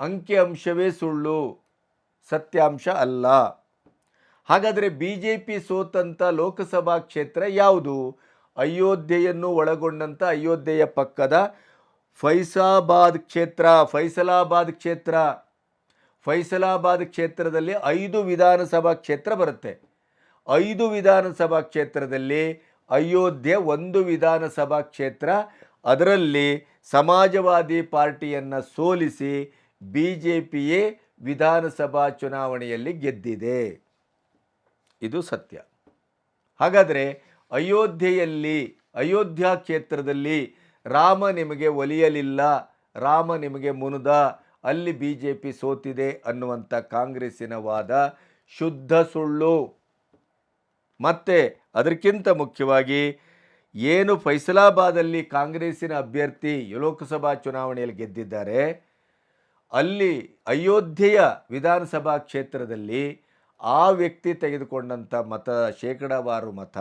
ಅಂಕಿಅಂಶವೇ ಸುಳ್ಳು, ಸತ್ಯಾಂಶ ಅಲ್ಲ. ಹಾಗಾದರೆ ಬಿ ಜೆ ಪಿ ಸೋತಂಥ ಲೋಕಸಭಾ ಕ್ಷೇತ್ರ ಯಾವುದು? ಅಯೋಧ್ಯೆಯನ್ನು ಒಳಗೊಂಡಂಥ ಅಯೋಧ್ಯೆಯ ಪಕ್ಕದ ಫೈಸಲಾಬಾದ್ ಕ್ಷೇತ್ರದಲ್ಲಿ 5 ವಿಧಾನಸಭಾ ಕ್ಷೇತ್ರ ಬರುತ್ತೆ. 5 ವಿಧಾನಸಭಾ ಕ್ಷೇತ್ರದಲ್ಲಿ ಅಯೋಧ್ಯೆ 1 ವಿಧಾನಸಭಾ ಕ್ಷೇತ್ರ. ಅದರಲ್ಲಿ ಸಮಾಜವಾದಿ ಪಾರ್ಟಿಯನ್ನು ಸೋಲಿಸಿ ಬಿ ಜೆ ಪಿಯೇ ವಿಧಾನಸಭಾ ಚುನಾವಣೆಯಲ್ಲಿ ಗೆದ್ದಿದೆ. ಇದು ಸತ್ಯ. ಹಾಗಾದರೆ ಅಯೋಧ್ಯ ಕ್ಷೇತ್ರದಲ್ಲಿ ರಾಮ ನಿಮಗೆ ಒಲಿಯಲಿಲ್ಲ, ರಾಮ ನಿಮಗೆ ಮುನುದ, ಅಲ್ಲಿ ಬಿ ಜೆ ಪಿ ಸೋತಿದೆ ಅನ್ನುವಂಥ ಕಾಂಗ್ರೆಸ್ಸಿನ ವಾದ ಶುದ್ಧ ಸುಳ್ಳು. ಮತ್ತು ಅದಕ್ಕಿಂತ ಮುಖ್ಯವಾಗಿ ಏನು ಫೈಸಲಾಬಾದಲ್ಲಿ ಕಾಂಗ್ರೆಸ್ಸಿನ ಅಭ್ಯರ್ಥಿ ಲೋಕಸಭಾ ಚುನಾವಣೆಯಲ್ಲಿ ಗೆದ್ದಿದ್ದಾರೆ, ಅಲ್ಲಿ ಅಯೋಧ್ಯೆಯ ವಿಧಾನಸಭಾ ಕ್ಷೇತ್ರದಲ್ಲಿ ಆ ವ್ಯಕ್ತಿ ತೆಗೆದುಕೊಂಡಂಥ ಮತ, ಶೇಕಡಾವಾರು ಮತ,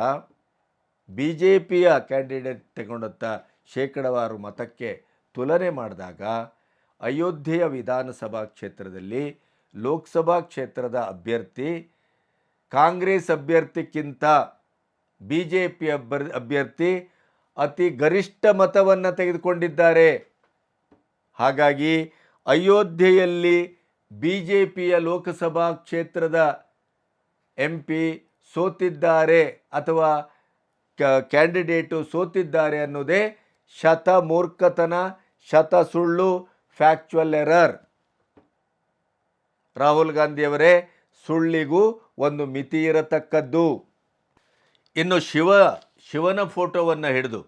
ಬಿ ಜೆ ಪಿಯ ಕ್ಯಾಂಡಿಡೇಟ್ ತೆಗೊಂಡಂಥ ಶೇಕಡಾವಾರು ಮತಕ್ಕೆ ತುಲನೆ ಮಾಡಿದಾಗ ಅಯೋಧ್ಯೆಯ ವಿಧಾನಸಭಾ ಕ್ಷೇತ್ರದಲ್ಲಿ ಲೋಕಸಭಾ ಕ್ಷೇತ್ರದ ಅಭ್ಯರ್ಥಿ ಕಾಂಗ್ರೆಸ್ ಅಭ್ಯರ್ಥಿಗಿಂತ ಬಿ ಜೆ ಪಿ ಅಭ್ಯರ್ಥಿ ಅತಿ ಗರಿಷ್ಠ ಮತವನ್ನು ತೆಗೆದುಕೊಂಡಿದ್ದಾರೆ. ಹಾಗಾಗಿ ಅಯೋಧ್ಯೆಯಲ್ಲಿ ಬಿ ಜೆ ಪಿಯ ಲೋಕಸಭಾ ಕ್ಷೇತ್ರದ ಎಂ ಪಿ ಸೋತಿದ್ದಾರೆ ಅಥವಾ ಕ್ಯಾಂಡಿಡೇಟು ಸೋತಿದ್ದಾರೆ ಅನ್ನೋದೇ ಶತ ಮೂರ್ಖತನ, ಶತ ಸುಳ್ಳು, ಫ್ಯಾಕ್ಚುವಲ್ ಎರರ್. ರಾಹುಲ್ ಗಾಂಧಿಯವರೇ, ಸುಳ್ಳಿಗೂ ಒಂದು ಮಿತಿ ಇರತಕ್ಕದ್ದು. ಇನ್ನು ಶಿವನ ಫೋಟೋವನ್ನು ಹಿಡಿದು,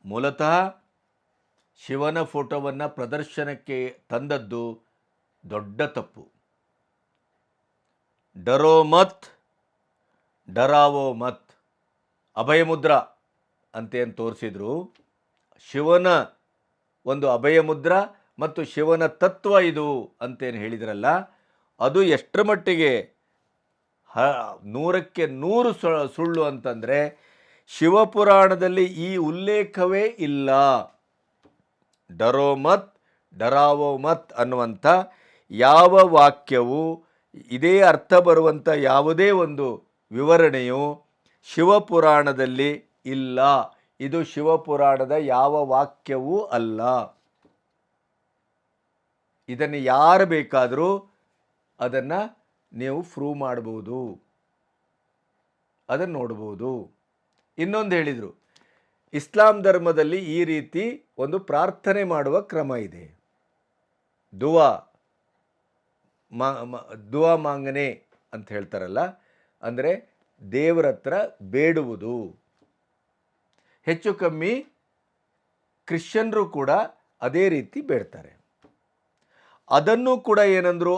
ಮೂಲತಃ ಶಿವನ ಫೋಟೋವನ್ನು ಪ್ರದರ್ಶನಕ್ಕೆ ತಂದದ್ದು ದೊಡ್ಡ ತಪ್ಪು. ಡರೋ ಮತ್ ಡರಾವೋ ಮತ್, ಅಭಯಮುದ್ರಾ ಅಂತೇನು ತೋರಿಸಿದ್ರು, ಶಿವನ ಒಂದು ಅಭಯಮುದ್ರಾ ಮತ್ತು ಶಿವನ ತತ್ವ ಇದು ಅಂತೇನು ಹೇಳಿದ್ರಲ್ಲ, ಅದು ಎಷ್ಟರ ಮಟ್ಟಿಗೆ 100ಕ್ಕೆ 100 ಸುಳ್ಳು ಅಂತಂದರೆ ಶಿವಪುರಾಣದಲ್ಲಿ ಈ ಉಲ್ಲೇಖವೇ ಇಲ್ಲ. ಡರೋ ಮತ್ ಡರಾವೋ ಮತ್ ಅನ್ನುವಂಥ ಯಾವ ವಾಕ್ಯವು, ಇದೇ ಅರ್ಥ ಬರುವಂಥ ಯಾವುದೇ ಒಂದು ವಿವರಣೆಯು ಶಿವಪುರಾಣದಲ್ಲಿ ಇಲ್ಲ. ಇದು ಶಿವಪುರಾಣದ ಯಾವ ವಾಕ್ಯವೂ ಅಲ್ಲ. ಇದನ್ನು ಯಾರು ಬೇಕಾದರೂ ಅದನ್ನು ನೀವು ಪ್ರೂವ್ ಮಾಡ್ಬೋದು, ಅದನ್ನು ನೋಡ್ಬೋದು. ಇನ್ನೊಂದು ಹೇಳಿದರು, ಇಸ್ಲಾಂ ಧರ್ಮದಲ್ಲಿ ಈ ರೀತಿ ಒಂದು ಪ್ರಾರ್ಥನೆ ಮಾಡುವ ಕ್ರಮ ಇದೆ, ದುವಾ ಮಾಂಗನೆ ಅಂತ ಹೇಳ್ತಾರಲ್ಲ, ಅಂದರೆ ದೇವರ ಹತ್ರ ಬೇಡುವುದು. ಹೆಚ್ಚು ಕಮ್ಮಿ ಕ್ರಿಶ್ಚಿಯನ್ರು ಕೂಡ ಅದೇ ರೀತಿ ಬೇಡ್ತಾರೆ. ಅದನ್ನು ಕೂಡ ಏನಂದ್ರು,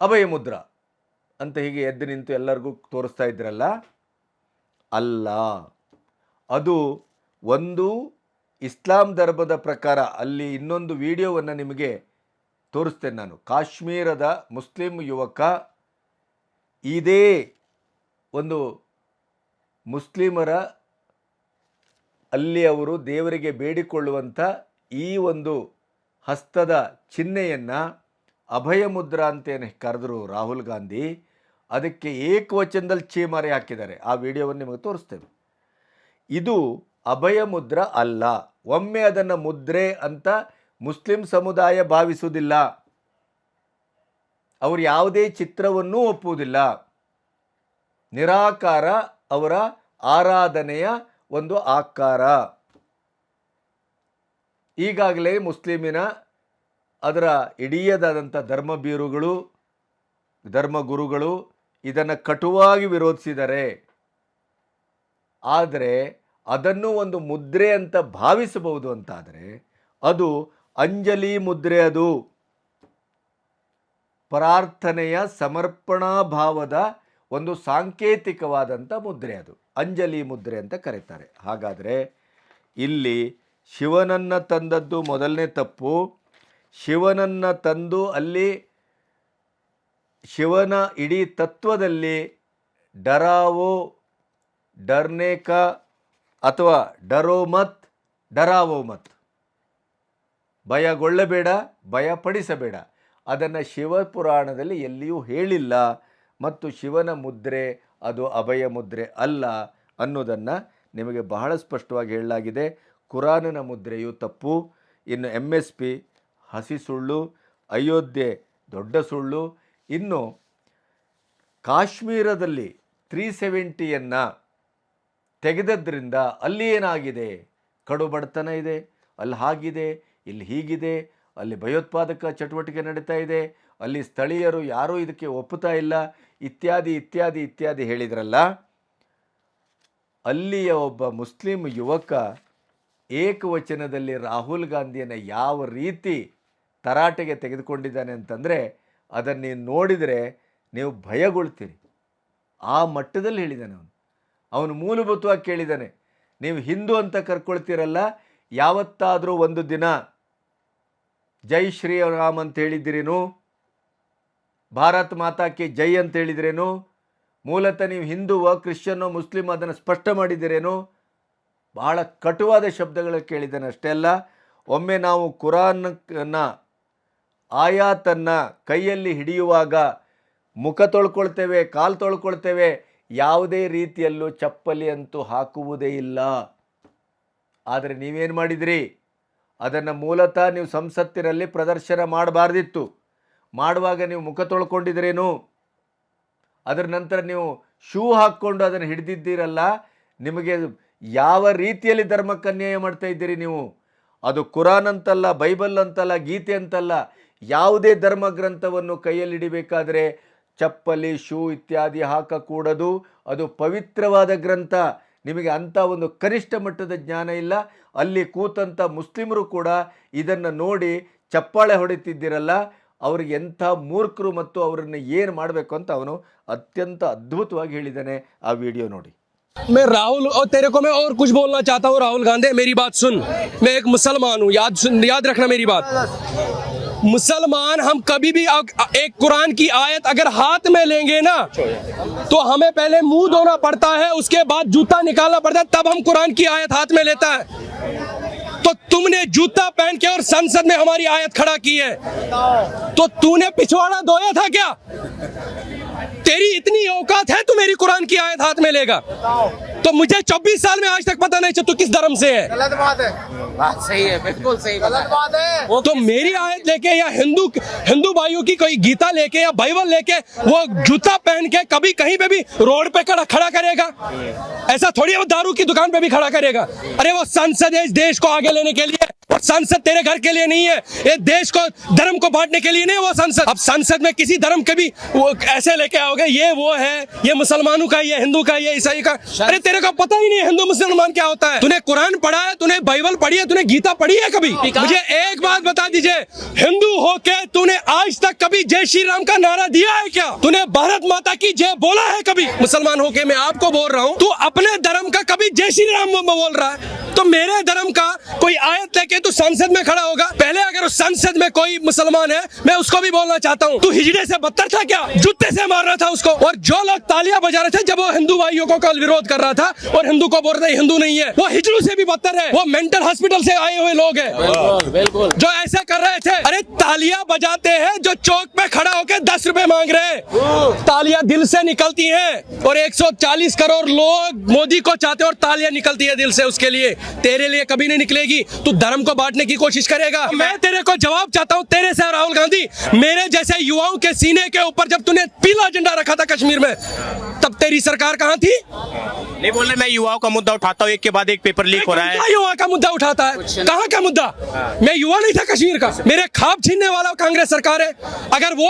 ಅಭಯಮುದ್ರಾ ಅಂತ ಹೀಗೆ ಎದ್ದು ನಿಂತು ಎಲ್ಲರಿಗೂ ತೋರಿಸ್ತಾ ಇದ್ರಲ್ಲ, ಅಲ್ಲ. ಅದು ಒಂದು ಇಸ್ಲಾಂ ಧರ್ಮದ ಪ್ರಕಾರ, ಅಲ್ಲಿ ಇನ್ನೊಂದು ವಿಡಿಯೋವನ್ನು ನಿಮಗೆ ತೋರಿಸ್ತೇನೆ ನಾನು. ಕಾಶ್ಮೀರದ ಮುಸ್ಲಿಂ ಯುವಕ ಇದೇ ಒಂದು ಮುಸ್ಲಿಮರ ಅಲ್ಲಿ ಅವರು ದೇವರಿಗೆ ಬೇಡಿಕೊಳ್ಳುವಂಥ ಈ ಒಂದು ಹಸ್ತದ ಚಿಹ್ನೆಯನ್ನು ಅಭಯಮುದ್ರಾ ಅಂತೇನು ಕರೆದರು ರಾಹುಲ್ ಗಾಂಧಿ, ಅದಕ್ಕೆ ಏಕವಚನದಲ್ಲಿ ಛೀಮಾರಿ ಹಾಕಿದ್ದಾರೆ. ಆ ವಿಡಿಯೋವನ್ನು ನಿಮಗೆ ತೋರಿಸ್ತೇವೆ. ಇದು ಅಭಯಮುದ್ರಾ ಅಲ್ಲ. ಒಮ್ಮೆ ಅದನ್ನು ಮುದ್ರೆ ಅಂತ ಮುಸ್ಲಿಂ ಸಮುದಾಯ ಭಾವಿಸುವುದಿಲ್ಲ. ಅವರು ಯಾವುದೇ ಚಿತ್ರವನ್ನೂ ಒಪ್ಪುವುದಿಲ್ಲ. ನಿರಾಕಾರ ಅವರ ಆರಾಧನೆಯ ಒಂದು ಆಕಾರ. ಈಗಾಗಲೇ ಮುಸ್ಲಿಮಿನ ಅದರ ಇಡೀದಾದಂಥ ಧರ್ಮಗುರುಗಳು ಇದನ್ನು ಕಟುವಾಗಿ ವಿರೋಧಿಸಿದ್ದಾರೆ. ಆದರೆ ಅದನ್ನು ಒಂದು ಮುದ್ರೆ ಅಂತ ಭಾವಿಸಬಹುದು ಅಂತಾದರೆ ಅದು ಅಂಜಲಿ ಮುದ್ರೆ. ಅದು ಪ್ರಾರ್ಥನೆಯ ಸಮರ್ಪಣಾ ಭಾವದ ಒಂದು ಸಾಂಕೇತಿಕವಾದಂಥ ಮುದ್ರೆ, ಅದು ಅಂಜಲಿ ಮುದ್ರೆ ಅಂತ ಕರೀತಾರೆ. ಹಾಗಾದರೆ ಇಲ್ಲಿ ಶಿವನನ್ನು ತಂದದ್ದು ಮೊದಲನೇ ತಪ್ಪು. ಶಿವನನ್ನು ತಂದು ಅಲ್ಲಿ ಶಿವನ ಇಡೀ ತತ್ವದಲ್ಲಿ ಡರಾವೋ, ಡರ್ನೇಕ ಅಥವಾ ಡರೋ ಮತ್, ಡರಾವೋ ಮತ್, ಭಯಗೊಳ್ಳಬೇಡ, ಭಯಪಡಿಸಬೇಡ, ಅದನ್ನು ಶಿವಪುರಾಣದಲ್ಲಿ ಎಲ್ಲಿಯೂ ಹೇಳಿಲ್ಲ. ಮತ್ತು ಶಿವನ ಮುದ್ರೆ ಅದು ಅಭಯ ಮುದ್ರೆ ಅಲ್ಲ ಅನ್ನೋದನ್ನು ನಿಮಗೆ ಬಹಳ ಸ್ಪಷ್ಟವಾಗಿ ಹೇಳಲಾಗಿದೆ. ಕುರಾನಿನ ಮುದ್ರೆಯು ತಪ್ಪು. ಇನ್ನು MSP ಹಸಿ ಸುಳ್ಳು, ಅಯೋಧ್ಯೆ ದೊಡ್ಡ ಸುಳ್ಳು. ಇನ್ನು ಕಾಶ್ಮೀರದಲ್ಲಿ 370ಯನ್ನು ತೆಗೆದದ್ರಿಂದ ಅಲ್ಲಿ ಏನಾಗಿದೆ, ಕಡು ಬಡತನ ಇದೆ, ಅಲ್ಲಿ ಹಾಗಿದೆ, ಇಲ್ಲಿ ಹೀಗಿದೆ, ಅಲ್ಲಿ ಭಯೋತ್ಪಾದಕ ಚಟುವಟಿಕೆ ನಡೀತಾ ಇದೆ, ಅಲ್ಲಿ ಸ್ಥಳೀಯರು ಯಾರೂ ಇದಕ್ಕೆ ಒಪ್ಪುತ್ತಾ ಇಲ್ಲ, ಇತ್ಯಾದಿ ಇತ್ಯಾದಿ ಇತ್ಯಾದಿ ಹೇಳಿದ್ರಲ್ಲ. ಅಲ್ಲಿಯ ಒಬ್ಬ ಮುಸ್ಲಿಂ ಯುವಕ ಏಕವಚನದಲ್ಲಿ ರಾಹುಲ್ ಗಾಂಧಿಯನ್ನು ಯಾವ ರೀತಿ ತರಾಟೆಗೆ ತೆಗೆದುಕೊಂಡಿದ್ದಾನೆ ಅಂತಂದರೆ ಅದನ್ನು ನೀವು ನೋಡಿದರೆ ನೀವು ಭಯಗೊಳ್ತೀರಿ. ಆ ಮಟ್ಟದಲ್ಲಿ ಹೇಳಿದ್ದಾನೆ ಅವನು ಮೂಲಭೂತವಾಗಿ ಕೇಳಿದ್ದಾನೆ, ನೀವು ಹಿಂದೂ ಅಂತ ಕರ್ಕೊಳ್ತೀರಲ್ಲ, ಯಾವತ್ತಾದರೂ ಒಂದು ದಿನ ಜೈ ಶ್ರೀರಾಮ್ ಅಂತ ಹೇಳಿದ್ದೀರೇನು, ಭಾರತ್ ಮಾತಾ ಕಿ ಜೈ ಅಂತ ಹೇಳಿದ್ರೇನು, ಮೂಲತಃ ನೀವು ಹಿಂದೂವೋ ಕ್ರಿಶ್ಚಿಯನ್ನೋ ಮುಸ್ಲಿಮ್ ಅದನ್ನು ಸ್ಪಷ್ಟ ಮಾಡಿದ್ದೀರೇನು? ಬಹಳ ಕಟುವಾದ ಶಬ್ದಗಳು ಕೇಳಿದ್ದಾನೆ. ಅಷ್ಟೇ ಅಲ್ಲ, ಒಮ್ಮೆ ನಾವು ಕುರಾನ್ನ ಆಯಾತನ್ನು ಕೈಯಲ್ಲಿ ಹಿಡಿಯುವಾಗ ಮುಖ ತೊಳ್ಕೊಳ್ತೇವೆ, ಕಾಲು ತೊಳ್ಕೊಳ್ತೇವೆ, ಯಾವುದೇ ರೀತಿಯಲ್ಲೂ ಚಪ್ಪಲಿ ಅಂತೂ ಹಾಕುವುದೇ ಇಲ್ಲ. ಆದರೆ ನೀವೇನು ಮಾಡಿದಿರಿ, ಅದನ್ನು ಮೂಲತಃ ನೀವು ಸಂಸತ್ತಿನಲ್ಲಿ ಪ್ರದರ್ಶನ ಮಾಡಬಾರ್ದಿತ್ತು. ಮಾಡುವಾಗ ನೀವು ಮುಖ ತೊಳ್ಕೊಂಡಿದ್ರೇನು, ಅದರ ನಂತರ ನೀವು ಶೂ ಹಾಕ್ಕೊಂಡು ಅದನ್ನು ಹಿಡಿದಿದ್ದೀರಲ್ಲ, ನಿಮಗೆ ಯಾವ ರೀತಿಯಲ್ಲಿ ಧರ್ಮಕ್ಕೆ ಅನ್ಯಾಯ ಮಾಡ್ತಾ ಇದ್ದೀರಿ ನೀವು. ಅದು ಕುರಾನ್ ಅಂತಲ್ಲ, ಬೈಬಲ್ ಅಂತಲ್ಲ, ಗೀತೆ ಅಂತಲ್ಲ, ಯಾವುದೇ ಧರ್ಮ ಗ್ರಂಥವನ್ನು ಕೈಯಲ್ಲಿ ಹಿಡಿಬೇಕಾದ್ರೆ ಚಪ್ಪಲಿ, ಶೂ ಇತ್ಯಾದಿ ಹಾಕಕೂಡದು. ಅದು ಪವಿತ್ರವಾದ ಗ್ರಂಥ. ನಿಮಗೆ ಅಂಥ ಒಂದು ಕನಿಷ್ಠ ಮಟ್ಟದ ಜ್ಞಾನ ಇಲ್ಲ. ಅಲ್ಲಿ ಕೂತಂಥ ಮುಸ್ಲಿಮರು ಕೂಡ ಇದನ್ನು ನೋಡಿ ಚಪ್ಪಾಳೆ ಹೊಡಿತಿದ್ದೀರಲ್ಲ, ಅವ್ರಿಗೆ ಎಂಥ ಮೂರ್ಖರು ಮತ್ತು ಅವರನ್ನು ಏನು ಮಾಡಬೇಕು ಅಂತ ಅವನು ಅತ್ಯಂತ ಅದ್ಭುತವಾಗಿ ಹೇಳಿದ್ದಾನೆ. ಆ ವಿಡಿಯೋ ನೋಡಿ. मैं राहुल और तेरे को मैं और कुछ बोलना चाहता हूँ। राहुल गांधी, मेरी बात सुन, मैं एक मुसलमान हूँ, याद रखना मेरी बात। मुसलमान हम कभी भी एक कुरान की आयत अगर हाथ में लेंगे ना तो हमें पहले मुंह धोना पड़ता है, उसके बाद जूता निकालना पड़ता है, तब हम कुरान की आयत हाथ में लेता है। तो तुमने जूता पहन के और संसद में हमारी आयत खड़ा की है, तो तूने पिछवाड़ा धोया था क्या? तेरी इतनी औकात है, तू मेरी कुरान की आयत हाथ में लेगा? तो मुझे 24 साल में आज तक पता नहीं चला तू किस धर्म से है। गलत बात है, बात सही है, बिल्कुल सही, गलत बात है। तो मेरी आयत लेके या हिंदू भाइयों की कोई गीता लेके या बाइबल लेके वो जूता पहन के कभी कहीं पे भी रोड पे खड़ा करेगा? ऐसा थोड़ी वो दारू की दुकान पे भी खड़ा करेगा। अरे वो संसद है इस देश को आगे लेने के लिए, वो संसद तेरे घर के लिए नहीं है, ये देश को धर्म को बांटने के लिए नहीं वो संसद। अब संसद में किसी धर्म के भी वो ऐसे लेके आओगे, ये वो है, ये मुसलमानों का, ये हिंदू का, ये ईसाई का। अरे तेरे को पता ही नहीं हिंदू मुसलमान क्या होता है? तूने कुरान पढ़ा है, तूने बाइबल पढ़ी है, तूने गीता पढ़ी है कभी? मुझे एक बात बता दीजिए, हिंदू होके तूने आज तक कभी जय श्री राम का नारा दिया है क्या? तूने भारत माता की जय बोला है कभी? मुसलमान होके मैं आपको बोल रहा हूँ, तू अपने धर्म का कभी जय श्री राम बोल रहा है, तो मेरे धर्म का कोई आयत लेके तू संसद में खड़ा होगा? पहले अगर उस संसद में कोई मुसलमान है, मैं उसको भी बोलना चाहता हूँ, तू हिजड़े से बदतर था क्या? जूते से मार रहा था उसको। और जो लोग तालियां बजा रहे थे जब वो हिंदू भाइयों को कल विरोध कर रहा था और हिंदू को बोल रहे हिंदू नहीं है, वो हिजड़ों से भी बदतर है, वो मेंटल हॉस्पिटल से आए हुए लोग हैं बिल्कुल जो ऐसा कर रहे थे। अरे तालियां बजाते हैं जो चौक पे खड़ा होकर 10 रुपए मांग रहे हैं, तालियां दिल से निकलती हैं। और 140 करोड़ लोग मोदी को चाहते हैं और तालियां निकलती है दिल से उसके लिए। तेरे लिए कभी नहीं निकलेगी। तू धर्म को बांटने की कोशिश करेगा। मैं तेरे को जवाब चाहता हूं, तेरे से राहुल गांधी, मेरे जैसे युवाओं के सीने के ऊपर जब तूने पीला झंडा रखा था कश्मीर में, तब तेरी सरकार कहां थी? नहीं बोल रहे, मैं युवाओं का मुद्दा उठाता हूँ, एक के बाद एक पेपर लीक हो रहा है। क्या युवा का मुद्दा उठाता है? कहाँ का मुद्दा? मैं युवा नहीं था कश्मीर का। मेरे ख्वाब छीनने वाला कांग्रेस सरकार है। अगर वो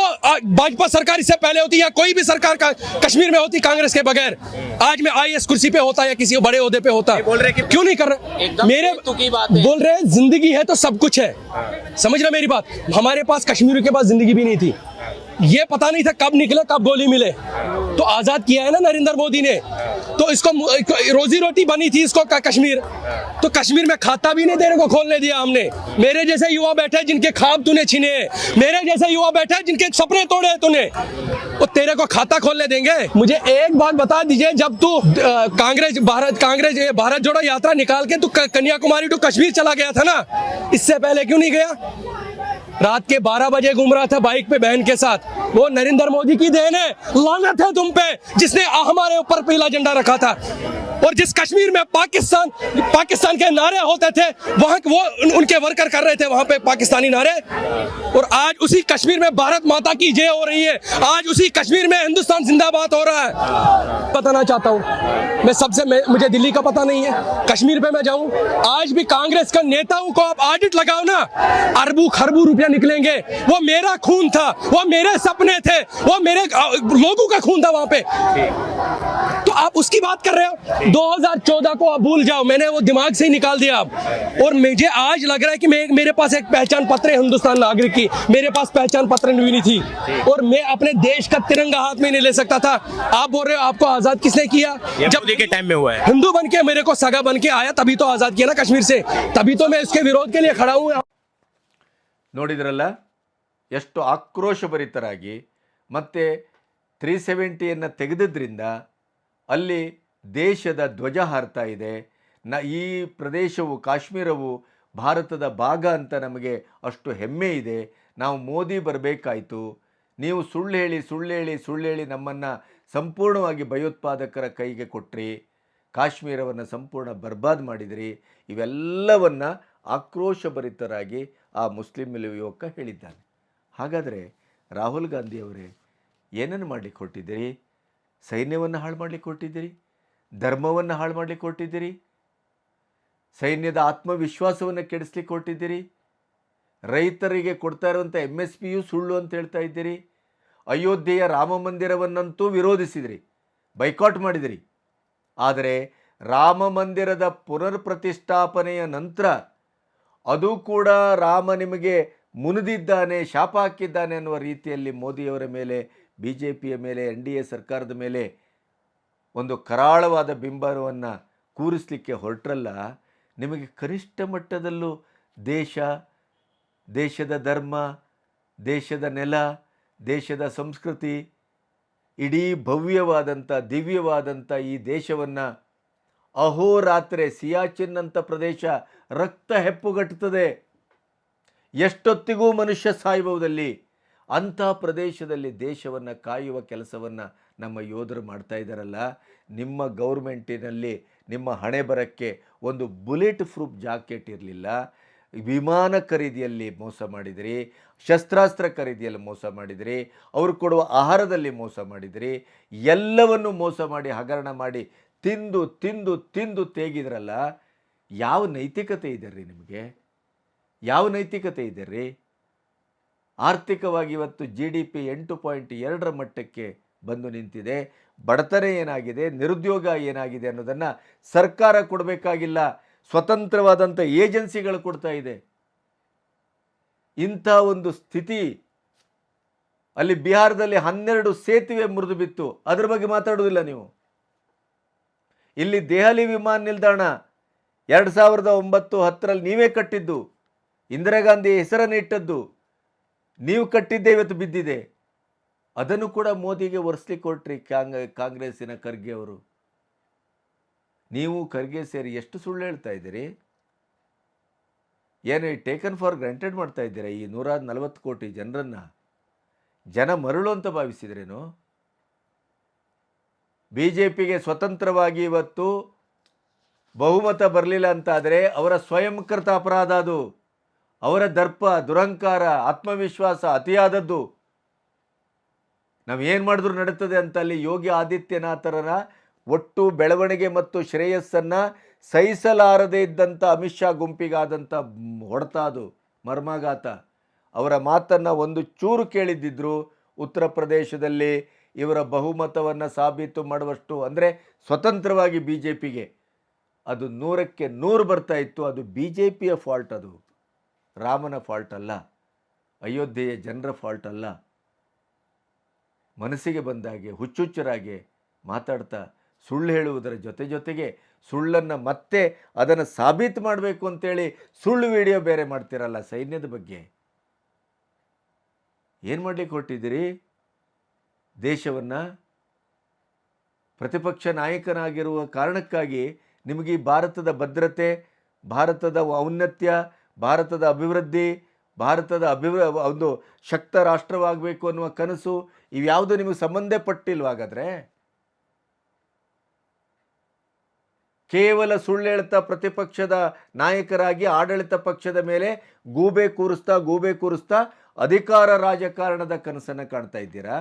भाजपा सरकार इससे पहले होती या कोई भी सरकार का कश्मीर में होती कांग्रेस के बगैर, आज मैं IAS कुर्सी पे होता या किसी बड़े ओहदे पे होता। बोल रहे कि क्यों नहीं कर रहे? मेरे की बात है। बोल रहे हैं जिंदगी है तो सब कुछ है। समझ रहे मेरी बात? हमारे पास कश्मीर के पास जिंदगी भी नहीं थी। ये पता नहीं था कब निकले कब गोली मिले। तो आजाद किया है ना नरेंद्र मोदी ने, तो इसको रोजी रोटी बनी थी इसको कश्मीर, तो कश्मीर में खाता भी नहीं देने को खोलने दिया हमने। मेरे जैसे युवा बैठे जिनके ख्वाब तूने छीने हैं, मेरे जैसे युवा बैठे जिनके सपने तोड़े हैं तूने, वो तेरे को खाता खोलने देंगे? मुझे एक बात बता दीजिए, जब तू कांग्रेस भारत जोड़ो यात्रा निकाल के तू कन्याकुमारी टू कश्मीर चला गया था ना, इससे पहले क्यों नहीं गया? रात के 12 बजे घूम रहा था बाइक पे बहन के साथ। वो नरेंद्र मोदी की देन है, लानत है तुम पे, जिसने हमारे ऊपर पीला झंडा रखा था। और जिस कश्मीर में पाकिस्तान के नारे होते थे, वहां वो उनके वर्कर कर रहे थे वहां पे पाकिस्तानी नारे। और आज उसी कश्मीर में भारत माता की जय हो रही है, आज उसी कश्मीर में हिंदुस्तान जिंदाबाद हो रहा है। बताना चाहता हूँ मुझे दिल्ली का पता नहीं है, कश्मीर पे मैं जाऊं, आज भी कांग्रेस का नेताओं को आप ऑडिट लगाओ ना, अरबों खरबों रुपया निकलेंगे। वो मेरा खून था, वो मेरे सपने थे, वो मेरे लोगों का खून था वहां पे, तो आप उसकी बात कर रहे हो। 2014 को आप भूल जाओ, मैंने वो दिमाग से ही निकाल दिया अब। और मुझे आज लग रहा है कि मेरे पास एक पहचान पत्र है हिंदुस्तान नागरिक की, मेरे पास पहचान पत्र नहीं थी, और मैं अपने देश का तिरंगा हाथ में नहीं ले सकता था। आप बोल रहे हो आपको आजाद किसने किया? जब मोदी के टाइम में हुआ है। हिंदू बन के मेरे को सगा बन के आया, तभी तो आजाद किया ना कश्मीर से, तभी तो मैं उसके विरोध के लिए खड़ा हूँ। ನೋಡಿದ್ರಲ್ಲ ಎಷ್ಟು ಆಕ್ರೋಶಭರಿತರಾಗಿ, ಮತ್ತು 370ಯನ್ನು ತೆಗೆದಿದ್ದರಿಂದ ಅಲ್ಲಿ ದೇಶದ ಧ್ವಜ ಹಾರ್ತಾ ಇದೆ. ಈ ಪ್ರದೇಶವು, ಕಾಶ್ಮೀರವು ಭಾರತದ ಭಾಗ ಅಂತ ನಮಗೆ ಅಷ್ಟು ಹೆಮ್ಮೆ ಇದೆ. ನಾವು ಮೋದಿ ಬರಬೇಕಾಯಿತು. ನೀವು ಸುಳ್ಳು ಹೇಳಿ ನಮ್ಮನ್ನು ಸಂಪೂರ್ಣವಾಗಿ ಭಯೋತ್ಪಾದಕರ ಕೈಗೆ ಕೊಟ್ರಿ, ಕಾಶ್ಮೀರವನ್ನು ಸಂಪೂರ್ಣ ಬರ್ಬಾದ್ ಮಾಡಿದಿರಿ. ಇವೆಲ್ಲವನ್ನು ಆಕ್ರೋಶಭರಿತರಾಗಿ ಆ ಮುಸ್ಲಿಂ ಯುವಕ ಹೇಳಿದ್ದಾನೆ. ಹಾಗಾದರೆ ರಾಹುಲ್ ಗಾಂಧಿಯವರೇ ಏನನ್ನು ಮಾಡಲಿಕ್ಕೆ ಹೊರಟಿದ್ದೀರಿ? ಸೈನ್ಯವನ್ನು ಹಾಳು ಮಾಡಲಿಕ್ಕೆ ಹೊರಟಿದ್ದೀರಿ, ಧರ್ಮವನ್ನು ಹಾಳು ಮಾಡಲಿಕ್ಕೆ ಹೊರಟಿದ್ದೀರಿ, ಸೈನ್ಯದ ಆತ್ಮವಿಶ್ವಾಸವನ್ನು ಕೆಡಿಸ್ಲಿಕ್ಕೆ ಹೊರಟಿದ್ದೀರಿ, ರೈತರಿಗೆ ಕೊಡ್ತಾ ಇರುವಂಥ MSPಯು ಸುಳ್ಳು ಅಂತ ಹೇಳ್ತಾ ಇದ್ದೀರಿ, ಅಯೋಧ್ಯೆಯ ರಾಮ ಮಂದಿರವನ್ನಂತೂ ವಿರೋಧಿಸಿದಿರಿ, ಬೈಕಾಟ್ ಮಾಡಿದಿರಿ. ಆದರೆ ರಾಮ ಮಂದಿರದ ಪುನರ್ ಪ್ರತಿಷ್ಠಾಪನೆಯ ನಂತರ ಅದು ಕೂಡ ರಾಮ ನಿಮಗೆ ಮುನಿದಿದ್ದಾನೆ, ಶಾಪ ಹಾಕಿದ್ದಾನೆ ಅನ್ನುವ ರೀತಿಯಲ್ಲಿ ಮೋದಿಯವರ ಮೇಲೆ, BJPಯ ಮೇಲೆ, NDA ಸರ್ಕಾರದ ಮೇಲೆ ಒಂದು ಕರಾಳವಾದ ಬಿಂಬವನ್ನು ಕೂರಿಸಲಿಕ್ಕೆ ಹೊರಟ್ರಲ್ಲ, ನಿಮಗೆ ಕನಿಷ್ಠ ಮಟ್ಟದಲ್ಲೂ ದೇಶದ ಧರ್ಮ, ದೇಶದ ನೆಲ, ದೇಶದ ಸಂಸ್ಕೃತಿ, ಇಡೀ ಭವ್ಯವಾದಂಥ ದಿವ್ಯವಾದಂಥ ಈ ದೇಶವನ್ನು ಅಹೋರಾತ್ರೆ ಸಿಯಾಚಿನ್ ಅಂತ ಪ್ರದೇಶ ರಕ್ತ ಹೆಪ್ಪುಗಟ್ಟುತ್ತದೆ, ಎಷ್ಟೊತ್ತಿಗೂ ಮನುಷ್ಯ ಸಾಯಬಹುದಲ್ಲಿ, ಅಂಥ ಪ್ರದೇಶದಲ್ಲಿ ದೇಶವನ್ನು ಕಾಯುವ ಕೆಲಸವನ್ನು ನಮ್ಮ ಯೋಧರು ಮಾಡ್ತಾ ಇದ್ದಾರಲ್ಲ. ನಿಮ್ಮ ಗೌರ್ಮೆಂಟಿನಲ್ಲಿ ನಿಮ್ಮ ಹಣೆ ಬರಕ್ಕೆ ಒಂದು ಬುಲೆಟ್ ಪ್ರೂಫ್ ಜಾಕೆಟ್ ಇರಲಿಲ್ಲ, ವಿಮಾನ ಖರೀದಿಯಲ್ಲಿ ಮೋಸ ಮಾಡಿದಿರಿ, ಶಸ್ತ್ರಾಸ್ತ್ರ ಖರೀದಿಯಲ್ಲಿ ಮೋಸ ಮಾಡಿದಿರಿ, ಅವರು ಕೊಡುವ ಆಹಾರದಲ್ಲಿ ಮೋಸ ಮಾಡಿದಿರಿ, ಎಲ್ಲವನ್ನು ಮೋಸ ಮಾಡಿ ಹಗರಣ ಮಾಡಿ ತಿಂದು ತಿಂದು ತಿಂದು ತೇಗಿದ್ರಲ್ಲ. ಯಾವ ನೈತಿಕತೆ ಇದೆ ರೀ ನಿಮಗೆ? ಯಾವ ನೈತಿಕತೆ ಇದೆ ರೀ? ಆರ್ಥಿಕವಾಗಿ ಇವತ್ತು GDP 8.2 ಮಟ್ಟಕ್ಕೆ ಬಂದು ನಿಂತಿದೆ. ಬಡತನ ಏನಾಗಿದೆ, ನಿರುದ್ಯೋಗ ಏನಾಗಿದೆ ಅನ್ನೋದನ್ನು ಸರ್ಕಾರ ಕೊಡಬೇಕಾಗಿಲ್ಲ, ಸ್ವತಂತ್ರವಾದಂಥ ಏಜೆನ್ಸಿಗಳು ಕೊಡ್ತಾ ಇದೆ. ಇಂಥ ಒಂದು ಸ್ಥಿತಿ ಅಲ್ಲಿ ಬಿಹಾರದಲ್ಲಿ 12 ಸೇತುವೆ ಮುರಿದು ಬಿತ್ತು, ಅದ್ರ ಬಗ್ಗೆ ಮಾತಾಡೋದಿಲ್ಲ ನೀವು. ಇಲ್ಲಿ ದೆಹಲಿ ವಿಮಾನ ನಿಲ್ದಾಣ 2009-10ರಲ್ಲಿ ನೀವೇ ಕಟ್ಟಿದ್ದು, ಇಂದಿರಾ ಗಾಂಧಿ ಹೆಸರನ್ನು ಇಟ್ಟದ್ದು, ನೀವು ಕಟ್ಟಿದ್ದೇ ಇವತ್ತು ಬಿದ್ದಿದೆ. ಅದನ್ನು ಕೂಡ ಮೋದಿಗೆ ಒರೆಸ್ಲಿಕ್ಕೆ ಕೊಟ್ರಿ ಕಾಂಗ್ರೆಸ್ಸಿನ ಖರ್ಗೆ ಅವರು. ನೀವು ಖರ್ಗೆ ಸೇರಿ ಎಷ್ಟು ಸುಳ್ಳು ಹೇಳ್ತಾ ಇದ್ದೀರಿ? ಏನು ಟೇಕನ್ ಫಾರ್ ಗ್ರಾಂಟೆಡ್ ಮಾಡ್ತಾ ಇದ್ದೀರಾ ಈ 140 ಕೋಟಿ ಜನರನ್ನು? ಜನ ಮರಳು ಅಂತ ಭಾವಿಸಿದ್ರೇನು? BJPಗೆ ಸ್ವತಂತ್ರವಾಗಿ ಇವತ್ತು ಬಹುಮತ ಬರಲಿಲ್ಲ ಅಂತಾದರೆ ಅವರ ಸ್ವಯಂಕೃತ ಅಪರಾಧ ಅದು. ಅವರ ದರ್ಪ, ದುರಹಂಕಾರ, ಆತ್ಮವಿಶ್ವಾಸ ಅತಿಯಾದದ್ದು. ನಾವೇನು ಮಾಡಿದ್ರು ನಡೀತದೆ ಅಂತ ಅಲ್ಲಿ ಯೋಗಿ ಆದಿತ್ಯನಾಥರ ಒಟ್ಟು ಬೆಳವಣಿಗೆ ಮತ್ತು ಶ್ರೇಯಸ್ಸನ್ನು ಸಹಿಸಲಾರದೇ ಇದ್ದಂಥ ಅಮಿತ್ ಶಾ ಗುಂಪಿಗಾದಂಥ ಹೊಡೆತ ಅದು, ಮರ್ಮಾಘಾತ. ಅವರ ಮಾತನ್ನು ಒಂದು ಚೂರು ಕೇಳಿದ್ದಿದ್ರು ಉತ್ತರ ಪ್ರದೇಶದಲ್ಲಿ ಇವರ ಬಹುಮತವನ್ನು ಸಾಬೀತು ಮಾಡುವಷ್ಟು, ಅಂದರೆ ಸ್ವತಂತ್ರವಾಗಿ BJPಗೆ ಅದು 100ಕ್ಕೆ 100 ಬರ್ತಾ ಇತ್ತು. ಅದು BJPಯ ಫಾಲ್ಟ್, ಅದು ರಾಮನ ಫಾಲ್ಟ್ ಅಲ್ಲ, ಅಯೋಧ್ಯೆಯ ಜನರ ಫಾಲ್ಟ್ ಅಲ್ಲ. ಮನಸ್ಸಿಗೆ ಬಂದಾಗೆ ಹುಚ್ಚುಚ್ಚರಾಗೆ ಮಾತಾಡ್ತಾ ಸುಳ್ಳು ಹೇಳುವುದರ ಜೊತೆಗೆ ಸುಳ್ಳನ್ನು ಮತ್ತೆ ಅದನ್ನು ಸಾಬೀತು ಮಾಡಬೇಕು ಅಂತೇಳಿ ಸುಳ್ಳು ವಿಡಿಯೋ ಬೇರೆ ಮಾಡ್ತಿರಲ್ಲ ಸೈನ್ಯದ ಬಗ್ಗೆ. ಏನು ಮಾಡಲಿಕ್ಕೆ ಹೊರಟಿದ್ದೀರಿ? ದೇಶವನ್ನು ಪ್ರತಿಪಕ್ಷ ನಾಯಕನಾಗಿರುವ ಕಾರಣಕ್ಕಾಗಿ ನಿಮಗೆ ಈ ಭಾರತದ ಭದ್ರತೆ, ಭಾರತದ ಔನ್ನತ್ಯ, ಭಾರತದ ಅಭಿವೃದ್ಧಿ, ಭಾರತದ ಒಂದು ಶಕ್ತ ರಾಷ್ಟ್ರವಾಗಬೇಕು ಅನ್ನುವ ಕನಸು ಇವ್ಯಾವುದು ನಿಮಗೆ ಸಂಬಂಧಪಟ್ಟಿಲ್ವಾಗಾದರೆ? ಕೇವಲ ಸುಳ್ಳು ಹೇಳ್ತಾ ಪ್ರತಿಪಕ್ಷದ ನಾಯಕರಾಗಿ ಆಡಳಿತ ಪಕ್ಷದ ಮೇಲೆ ಗೂಬೆ ಕೂರಿಸ್ತಾ ಅಧಿಕಾರ ರಾಜಕಾರಣದ ಕನಸನ್ನು ಕಾಣ್ತಾ ಇದ್ದೀರಾ?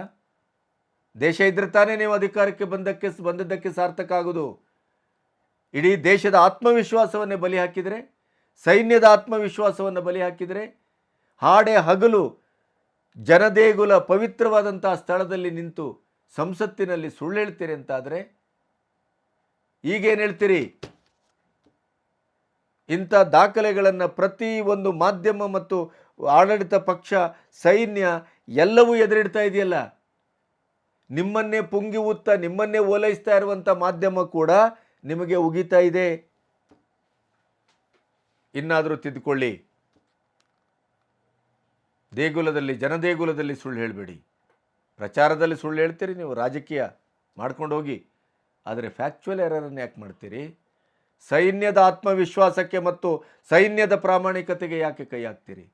ದೇಶ ಇದ್ರೆ ತಾನೇ ನೀವು ಅಧಿಕಾರಕ್ಕೆ ಬಂದದ್ದಕ್ಕೆ ಸಾರ್ಥಕ ಆಗೋದು. ಇಡೀ ದೇಶದ ಆತ್ಮವಿಶ್ವಾಸವನ್ನೇ ಬಲಿ ಹಾಕಿದರೆ, ಸೈನ್ಯದ ಆತ್ಮವಿಶ್ವಾಸವನ್ನು ಬಲಿ ಹಾಕಿದರೆ, ಹಾಡೆ ಹಗಲು ಜನದೇಗುಲ ಪವಿತ್ರವಾದಂತಹ ಸ್ಥಳದಲ್ಲಿ ನಿಂತು ಸಂಸತ್ತಿನಲ್ಲಿ ಸುಳ್ಳು ಹೇಳ್ತೀರಿ ಅಂತಾದರೆ ಈಗೇನು ಹೇಳ್ತೀರಿ? ಇಂಥ ದಾಖಲೆಗಳನ್ನು ಪ್ರತಿ ಒಂದು ಮಾಧ್ಯಮ ಮತ್ತು ಆಡಳಿತ ಪಕ್ಷ, ಸೈನ್ಯ ಎಲ್ಲವೂ ಎದುರಿಡ್ತಾ ಇದೆಯಲ್ಲ. ನಿಮ್ಮನ್ನೇ ಪುಂಗಿ ಊತ್ತಾ ನಿಮ್ಮನ್ನೇ ಓಲೈಸ್ತಾ ಇರುವಂಥ ಮಾಧ್ಯಮ ಕೂಡ ನಿಮಗೆ ಉಗಿತಾ ಇದೆ. ಇನ್ನಾದರೂ ತಿದ್ದುಕೊಳ್ಳಿ. ಜನದೇಗುಲದಲ್ಲಿ ಸುಳ್ಳು ಹೇಳಬೇಡಿ. ಪ್ರಚಾರದಲ್ಲಿ ಸುಳ್ಳು ಹೇಳ್ತೀರಿ, ನೀವು ರಾಜಕೀಯ ಮಾಡ್ಕೊಂಡು ಹೋಗಿ, ಆದರೆ ಫ್ಯಾಕ್ಚುಯಲ್ ಎರರನ್ನು ಯಾಕೆ ಮಾಡ್ತೀರಿ? ಸೈನ್ಯದ ಆತ್ಮವಿಶ್ವಾಸಕ್ಕೆ ಮತ್ತು ಸೈನ್ಯದ ಪ್ರಾಮಾಣಿಕತೆಗೆ ಯಾಕೆ ಕೈ ಹಾಕ್ತೀರಿ?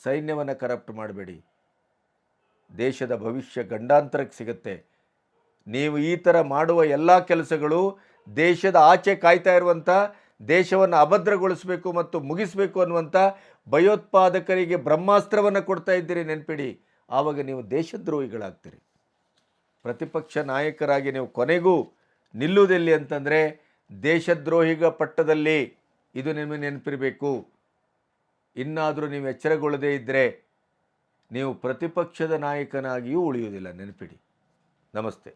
ಸೈನ್ಯವನ್ನು ಕರಪ್ಟ್ ಮಾಡಬೇಡಿ. ದೇಶದ ಭವಿಷ್ಯ ಗಂಡಾಂತರಕ್ಕೆ ಸಿಗುತ್ತೆ. ನೀವು ಈ ಥರ ಮಾಡುವ ಎಲ್ಲ ಕೆಲಸಗಳು ದೇಶದ ಆಚೆ ಕಾಯ್ತಾ ಇರುವಂಥ, ದೇಶವನ್ನು ಅಭದ್ರಗೊಳಿಸಬೇಕು ಮತ್ತು ಮುಗಿಸಬೇಕು ಅನ್ನುವಂಥ ಭಯೋತ್ಪಾದಕರಿಗೆ ಬ್ರಹ್ಮಾಸ್ತ್ರವನ್ನು ಕೊಡ್ತಾ ಇದ್ದೀರಿ, ನೆನಪಿಡಿ. ಆವಾಗ ನೀವು ದೇಶದ್ರೋಹಿಗಳಾಗ್ತೀರಿ. ಪ್ರತಿಪಕ್ಷ ನಾಯಕರಾಗಿ ನೀವು ಕೊನೆಗೂ ನಿಲ್ಲುವುದೆಲ್ಲಿ ಅಂತಂದರೆ ದೇಶದ್ರೋಹಿಗ ಪಟ್ಟದಲ್ಲಿ. ಇದು ನಿಮಗೆ ನೆನಪಿರಬೇಕು. ಇನ್ನಾದರೂ ನೀವು ಎಚ್ಚರಗೊಳ್ಳದೇ ಇದ್ದರೆ ನೀವು ಪ್ರತಿಪಕ್ಷದ ನಾಯಕನಾಗಿಯೂ ಉಳಿಯುವುದಿಲ್ಲ, ನೆನಪಿಡಿ. ನಮಸ್ತೆ.